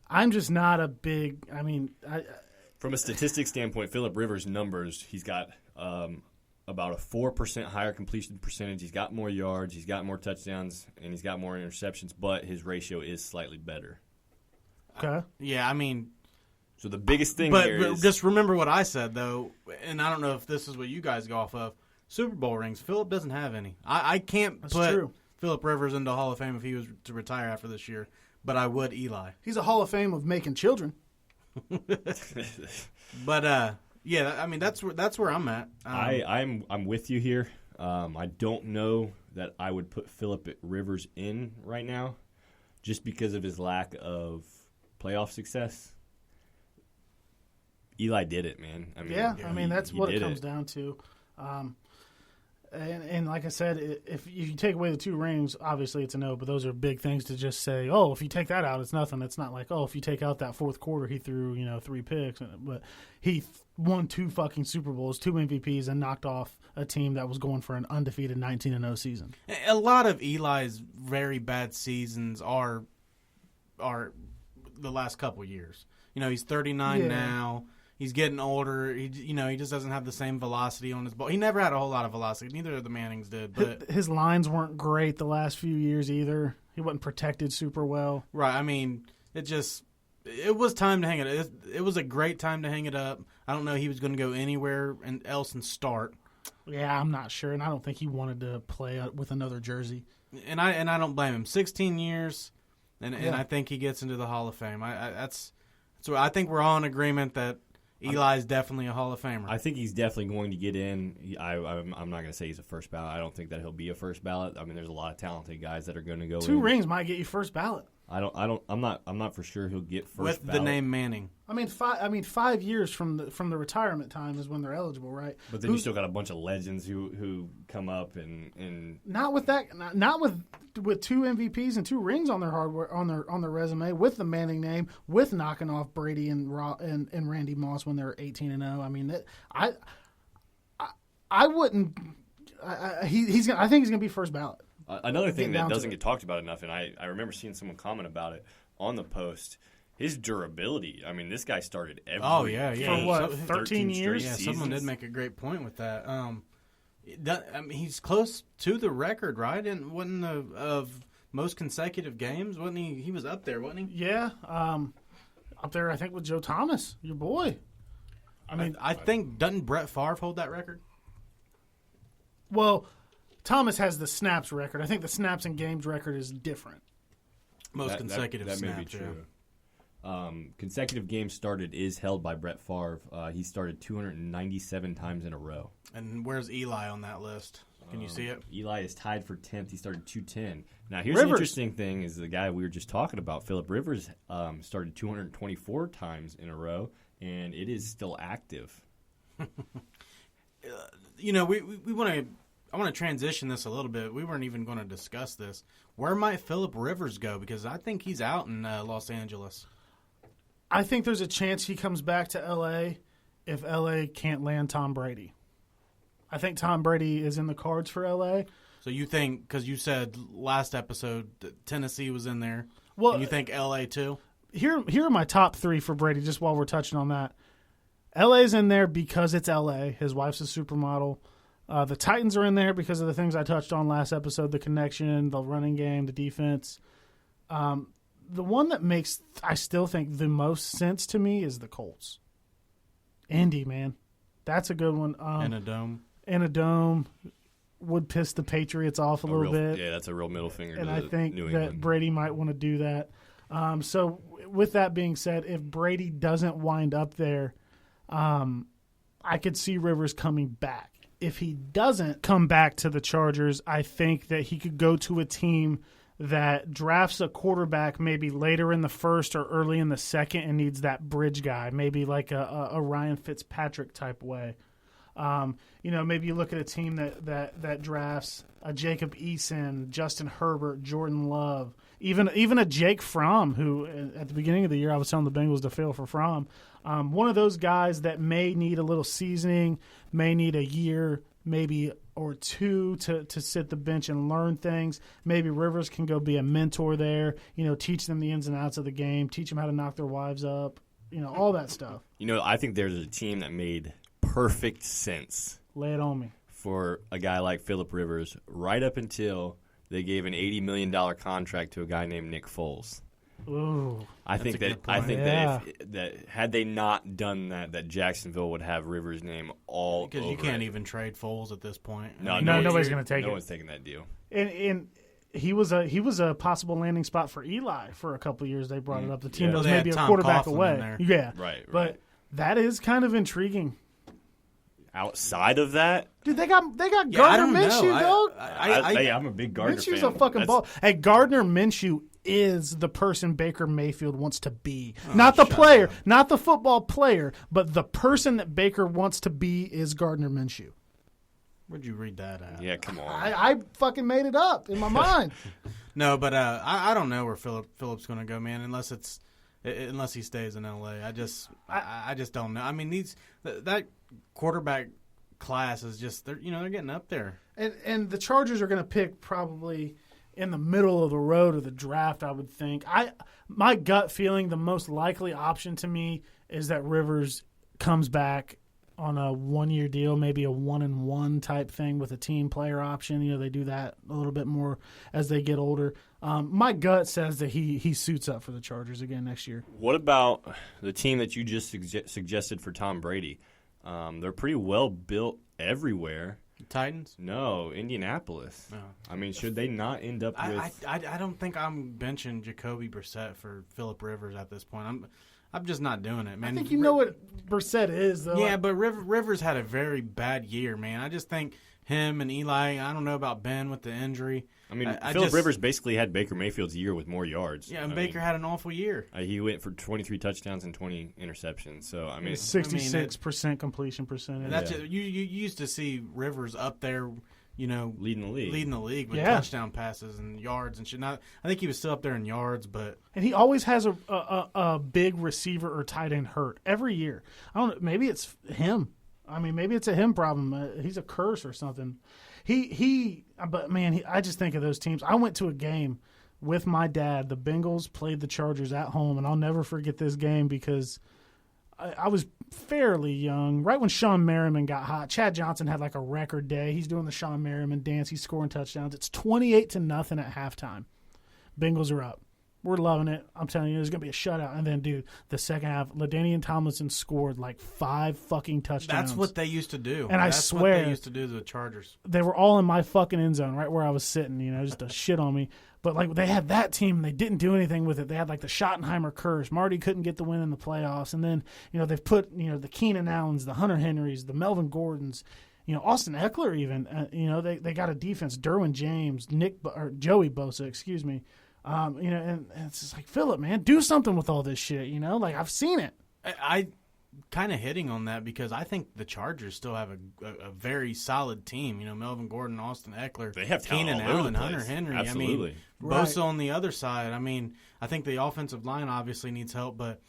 Speaker 1: I'm just not a big.
Speaker 2: From a statistics standpoint, Phillip Rivers' numbers, he's got about a 4% higher completion percentage. He's got more yards, he's got more touchdowns, and he's got more interceptions. But his ratio is slightly better.
Speaker 1: Okay.
Speaker 2: So the biggest thing here is...
Speaker 3: But just remember what I said, though, and I don't know if this is what you guys go off of. Super Bowl rings. Phillip doesn't have any. I can't put Phillip Rivers into Hall of Fame if he was to retire after this year, but I would Eli.
Speaker 1: He's a Hall of Fame of making children.
Speaker 3: But, that's where I'm at.
Speaker 2: I'm with you here. I don't know that I would put Phillip Rivers in right now just because of his lack of playoff success. Eli did it, man.
Speaker 1: That's what it comes down to. And like I said, if you take away the 2 rings, obviously it's a no. But those are big things to just say. Oh, if you take that out, it's nothing. It's not like if you take out that fourth quarter, he threw 3 picks. But he won 2 fucking Super Bowls, 2 MVPs, and knocked off a team that was going for an undefeated 19-0 season.
Speaker 3: A lot of Eli's very bad seasons are the last couple years. He's 39 now. He's getting older. He just doesn't have the same velocity on his ball. He never had a whole lot of velocity. Neither of the Mannings did. But
Speaker 1: his lines weren't great the last few years either. He wasn't protected super well.
Speaker 3: Right. I mean, it was time to hang it. It was a great time to hang it up. I don't know he was going to go anywhere else and start.
Speaker 1: Yeah, I'm not sure, and I don't think he wanted to play with another jersey.
Speaker 3: And I don't blame him. 16 years, and I think he gets into the Hall of Fame. I think we're all in agreement that Eli's definitely a Hall of Famer.
Speaker 2: I think he's definitely going to get in. I'm not going to say he's a first ballot. I don't think that he'll be a first ballot. I mean, there's a lot of talented guys that are going to go in.
Speaker 1: 2 rings might get you first ballot.
Speaker 2: I'm not for sure he'll get first
Speaker 3: with
Speaker 2: ballot.
Speaker 3: the name Manning.
Speaker 1: I mean, 5 years from the retirement time is when they're eligible, right?
Speaker 2: But then you still got a bunch of legends who come up and
Speaker 1: not with that, not with 2 MVPs and 2 rings on their hardware on their resume, with the Manning name, with knocking off Brady and Randy Moss when they're 18-0. I mean, I wouldn't. I think he's gonna be first ballot.
Speaker 2: Another thing that doesn't get talked about enough, and I remember seeing someone comment about it on the post, his durability. I mean, this guy started every
Speaker 1: For what, 13 years?
Speaker 3: Yeah, someone did make a great point with that. He's close to the record, right? And wasn't of most consecutive games, wasn't he? He was up there, wasn't he?
Speaker 1: Yeah, up there, I think, with Joe Thomas, your boy.
Speaker 3: I think, doesn't Brett Favre hold that record?
Speaker 1: Well, Thomas has the snaps record. I think the snaps and games record is different.
Speaker 3: Most consecutive snaps.
Speaker 2: That may be true. Consecutive games started is held by Brett Favre. He started 297 times in a row.
Speaker 3: And where's Eli on that list? Can you see it?
Speaker 2: Eli is tied for 10th. He started 210. Now, here's an interesting thing is the guy we were just talking about, Phillip Rivers, started 224 times in a row, and it is still active.
Speaker 3: We want to... I want to transition this a little bit. We weren't even going to discuss this. Where might Phillip Rivers go? Because I think he's out in Los Angeles.
Speaker 1: I think there's a chance he comes back to L.A. if L.A. can't land Tom Brady. I think Tom Brady is in the cards for L.A.
Speaker 3: So you think, because you said last episode that Tennessee was in there,
Speaker 1: well,
Speaker 3: and you think L.A. too?
Speaker 1: Here are my top 3 for Brady, just while we're touching on that. L.A.'s in there because it's L.A. His wife's a supermodel. The Titans are in there because of the things I touched on last episode, the connection, the running game, the defense. The one that makes, I still think, the most sense to me is the Colts. Indy, man. That's a good one.
Speaker 3: In a dome.
Speaker 1: In a dome. Would piss the Patriots off a little bit.
Speaker 2: Yeah, that's a real middle finger
Speaker 1: and
Speaker 2: to
Speaker 1: I think
Speaker 2: New
Speaker 1: that
Speaker 2: England.
Speaker 1: Brady might want to do that. So with that being said, if Brady doesn't wind up there, I could see Rivers coming back. If he doesn't come back to the Chargers, I think that he could go to a team that drafts a quarterback maybe later in the first or early in the second and needs that bridge guy, maybe like a Ryan Fitzpatrick type way. Maybe you look at a team that drafts a Jacob Eason, Justin Herbert, Jordan Love, even a Jake Fromm, who at the beginning of the year I was telling the Bengals to fail for Fromm. One of those guys that may need a little seasoning, may need a year, maybe or 2 to sit the bench and learn things. Maybe Rivers can go be a mentor there, teach them the ins and outs of the game, teach them how to knock their wives up, all that stuff.
Speaker 2: I think there's a team that made perfect sense.
Speaker 1: Lay it on me.
Speaker 2: For a guy like Phillip Rivers, right up until they gave an $80 million contract to a guy named Nick Foles.
Speaker 1: Ooh,
Speaker 2: I think that had they not done that Jacksonville would have Rivers' name all
Speaker 3: because
Speaker 2: over
Speaker 3: you can't
Speaker 2: it.
Speaker 3: even trade Foles at this point.
Speaker 1: No, nobody's going to take it.
Speaker 2: No one's taking that deal.
Speaker 1: And he was a possible landing spot for Eli for a couple of years. They brought it up. The team was maybe a quarterback away. Yeah,
Speaker 2: right.
Speaker 1: But that is kind of intriguing.
Speaker 2: Outside of that,
Speaker 1: dude, they got Gardner Minshew, dog.
Speaker 2: I'm a big Gardner
Speaker 1: Minshew's
Speaker 2: fan.
Speaker 1: a fucking ball. Hey, Gardner Minshew is the person Baker Mayfield wants to be. Not the player, not the football player, but the person that Baker wants to be is Gardner Minshew.
Speaker 3: Where'd you read that at?
Speaker 2: Yeah, come on.
Speaker 1: I fucking made it up in my mind.
Speaker 3: No, but I don't know where Phillip's going to go, man, unless he stays in L.A. I just don't know. I mean, that quarterback class is just they're getting up there.
Speaker 1: And the Chargers are going to pick probably in the middle of the road of the draft, I would think. My gut feeling, the most likely option to me is that Rivers comes back on a 1-year deal, maybe a 1-and-1 type thing with a team player option. You know, they do that a little bit more as they get older. My gut says that he suits up for the Chargers again next year.
Speaker 2: What about the team that you just suggested for Tom Brady? They're pretty well built everywhere.
Speaker 3: Titans?
Speaker 2: No, Indianapolis.
Speaker 3: No.
Speaker 2: I mean, should they not end up with?
Speaker 3: I don't think I'm benching Jacoby Brissett for Phillip Rivers at this point. I'm just not doing it, man.
Speaker 1: I think you know what Brissett is, though.
Speaker 3: Yeah, but Rivers had a very bad year, man. I just think him and Eli, I don't know about Ben with the injury.
Speaker 2: I mean, Phillip Rivers basically had Baker Mayfield's year with more yards.
Speaker 3: Yeah, and Baker had an awful year.
Speaker 2: He went for 23 touchdowns and 20 interceptions. So, I mean,
Speaker 1: 66% completion percentage.
Speaker 3: You used to see Rivers up there, you know,
Speaker 2: leading the league
Speaker 3: with touchdown passes and yards and shit. I think he was still up there in yards, but
Speaker 1: and he always has a big receiver or tight end hurt every year. I don't know. Maybe it's him. I mean, maybe it's a him problem. He's a curse or something. But man, I just think of those teams. I went to a game with my dad. The Bengals played the Chargers at home, and I'll never forget this game because I was fairly young. Right when Sean Merriman got hot, Chad Johnson had like a record day. He's doing the Sean Merriman dance. He's scoring touchdowns. It's 28-0 at halftime. Bengals are up. We're loving it. I'm telling you, there's going to be a shutout. And then, dude, the second half, LaDainian Tomlinson scored like 5 fucking touchdowns.
Speaker 3: That's what they used to do.
Speaker 1: And
Speaker 3: That's
Speaker 1: I swear,
Speaker 3: what they used to do to the Chargers.
Speaker 1: They were all in my fucking end zone, right where I was sitting, you know, just to shit on me. But, like, they had that team, and they didn't do anything with it. They had, like, the Schottenheimer curse. Marty couldn't get the win in the playoffs. And then, you know, they've put, you know, the Keenan Allens, the Hunter Henrys, the Melvin Gordons, you know, Austin Eckler even. You know, they got a defense. Derwin James, Joey Bosa, excuse me. You know, and it's just like, Phillip, man, do something with all this shit, you know? Like, I've seen it.
Speaker 3: I kind of hitting on that because I think the Chargers still have a very solid team. You know, Melvin Gordon, Austin Eckler,
Speaker 2: they have
Speaker 3: Keenan Allen, Hunter Henry.
Speaker 2: Absolutely.
Speaker 3: I mean, Bosa on the other side. I mean, I think the offensive line obviously needs help, but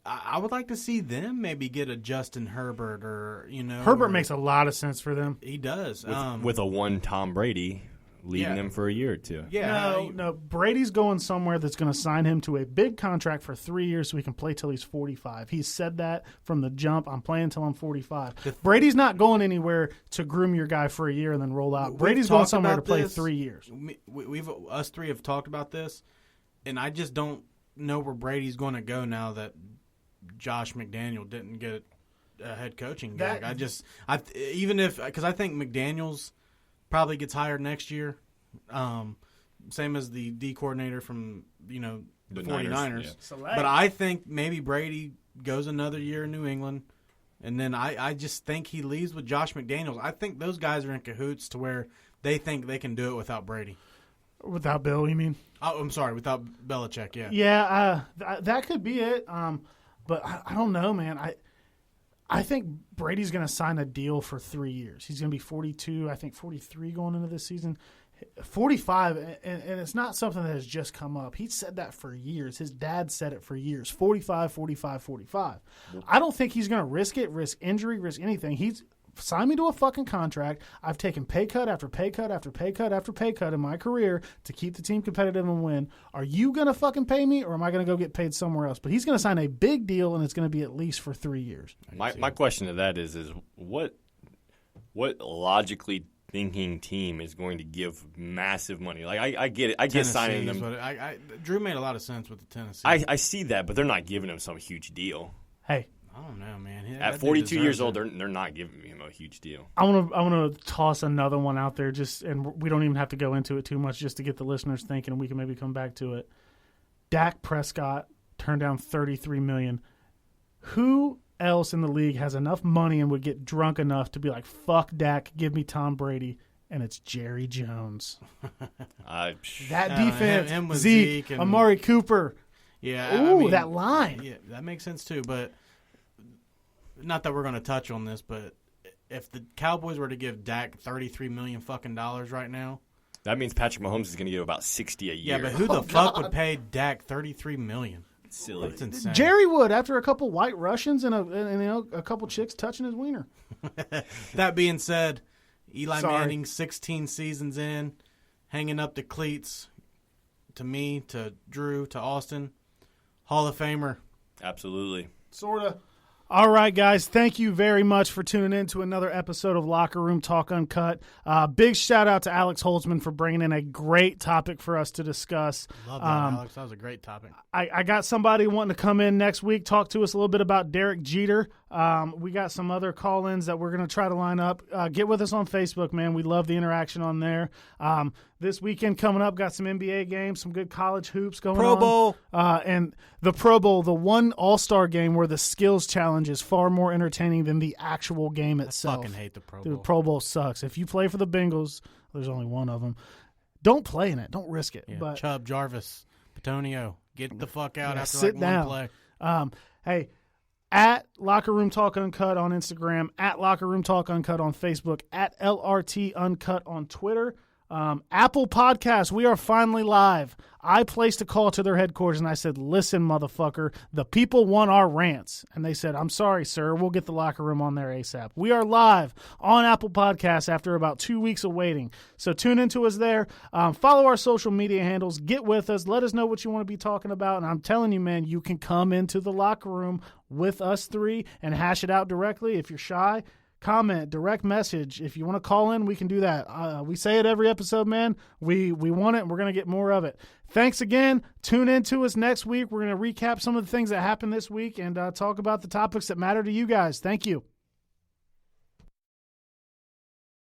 Speaker 3: I would like to see them maybe get a Justin Herbert or, you know.
Speaker 1: Herbert makes a lot of sense for them.
Speaker 3: He does.
Speaker 2: With a one Tom Brady leading them for a year or two.
Speaker 3: Yeah.
Speaker 1: No, Brady's going somewhere that's going to sign him to a big contract for 3 years so he can play till he's 45. He's said that from the jump. I'm playing till I'm 45. Brady's not going anywhere to groom your guy for a year and then roll out. Brady's going somewhere to play 3 years.
Speaker 3: Us three have talked about this, and I just don't know where Brady's going to go now that Josh McDaniel didn't get a head coaching gig. Because I think McDaniel's probably gets hired next year. Same as the D coordinator from, you know, the 49ers. Yeah. But I think maybe Brady goes another year in New England, and then I just think he leaves with Josh McDaniels. I think those guys are in cahoots to where they think they can do it without Brady.
Speaker 1: Without Bill, you mean?
Speaker 3: Oh, I'm sorry, without Belichick, yeah.
Speaker 1: Yeah, that could be it. But I don't know, man. I think Brady's going to sign a deal for 3 years. He's going to be 42, I think 43 going into this season. 45, and it's not something that has just come up. He said that for years. His dad said it for years. 45, 45, 45. I don't think he's going to risk it, risk injury, risk anything. He's signed me to a fucking contract. I've taken pay cut after pay cut after pay cut after pay cut in my career to keep the team competitive and win. Are you going to fucking pay me, or am I going to go get paid somewhere else? But he's going to sign a big deal, and it's going to be at least for 3 years.
Speaker 2: My question to that is what logically thinking team is going to give massive money? Like, I get it. I get signing them.
Speaker 3: Drew made a lot of sense with the Tennessee.
Speaker 2: I see that, but they're not giving him some huge deal.
Speaker 1: Hey.
Speaker 3: I don't know, man.
Speaker 2: At 42 years old, they're not giving him a huge deal.
Speaker 1: I want to toss another one out there, and we don't even have to go into it too much, just to get the listeners thinking, and we can maybe come back to it. Dak Prescott turned down $33 million. Who else in the league has enough money and would get drunk enough to be like, "Fuck Dak, give me Tom Brady"? And it's Jerry Jones. That defense, Zeke and Amari Cooper.
Speaker 3: Yeah,
Speaker 1: ooh, that line.
Speaker 3: Yeah, that makes sense too, but. Not that we're going to touch on this, but if the Cowboys were to give Dak $33 million fucking dollars right now,
Speaker 2: that means Patrick Mahomes is going to get about 60 a year.
Speaker 3: Yeah, but who the fuck would pay Dak $33 million?
Speaker 2: It's silly.
Speaker 3: That's insane.
Speaker 1: Jerry would after a couple white Russians and a couple chicks touching his wiener.
Speaker 3: That being said, Eli Manning, 16 seasons in, hanging up the cleats, to me, to Drew, to Austin, Hall of Famer.
Speaker 2: Absolutely.
Speaker 1: Sort of. All right, guys, thank you very much for tuning in to another episode of Locker Room Talk Uncut. Big shout-out to Alex Holtzman for bringing in a great topic for us to discuss.
Speaker 3: Love that, Alex. That was a great topic.
Speaker 1: I got somebody wanting to come in next week, talk to us a little bit about Derek Jeter. We got some other call-ins that we're going to try to line up. Get with us on Facebook, man. We love the interaction on there. This weekend coming up, got some NBA games, some good college hoops going on.
Speaker 3: Pro Bowl.
Speaker 1: And the Pro Bowl, the one All-Star game where the skills challenge is far more entertaining than the actual game itself.
Speaker 3: I fucking hate the Pro Bowl.
Speaker 1: Dude, Pro Bowl sucks. If you play for the Bengals, there's only one of them. Don't play in it. Don't risk it.
Speaker 3: Yeah,
Speaker 1: but
Speaker 3: Chubb, Jarvis, Petonio, get the fuck out after
Speaker 1: sit
Speaker 3: like
Speaker 1: down.
Speaker 3: one play.
Speaker 1: Hey, at Locker Room Talk Uncut on Instagram, at Locker Room Talk Uncut on Facebook, at LRT Uncut on Twitter. Apple Podcasts, we are finally live. I placed a call to their headquarters and I said, listen, motherfucker, the people want our rants. And they said, I'm sorry, sir. We'll get the Locker Room on there ASAP. We are live on Apple Podcasts after about 2 weeks of waiting. So tune into us there. Follow our social media handles. Get with us. Let us know what you want to be talking about. And I'm telling you, man, you can come into the Locker Room with us three and hash it out directly. If you're shy, comment, direct message. If you want to call in, we can do that. We say it every episode, man. We want it, and we're going to get more of it. Thanks again. Tune in to us next week. We're going to recap some of the things that happened this week and talk about the topics that matter to you guys. Thank you.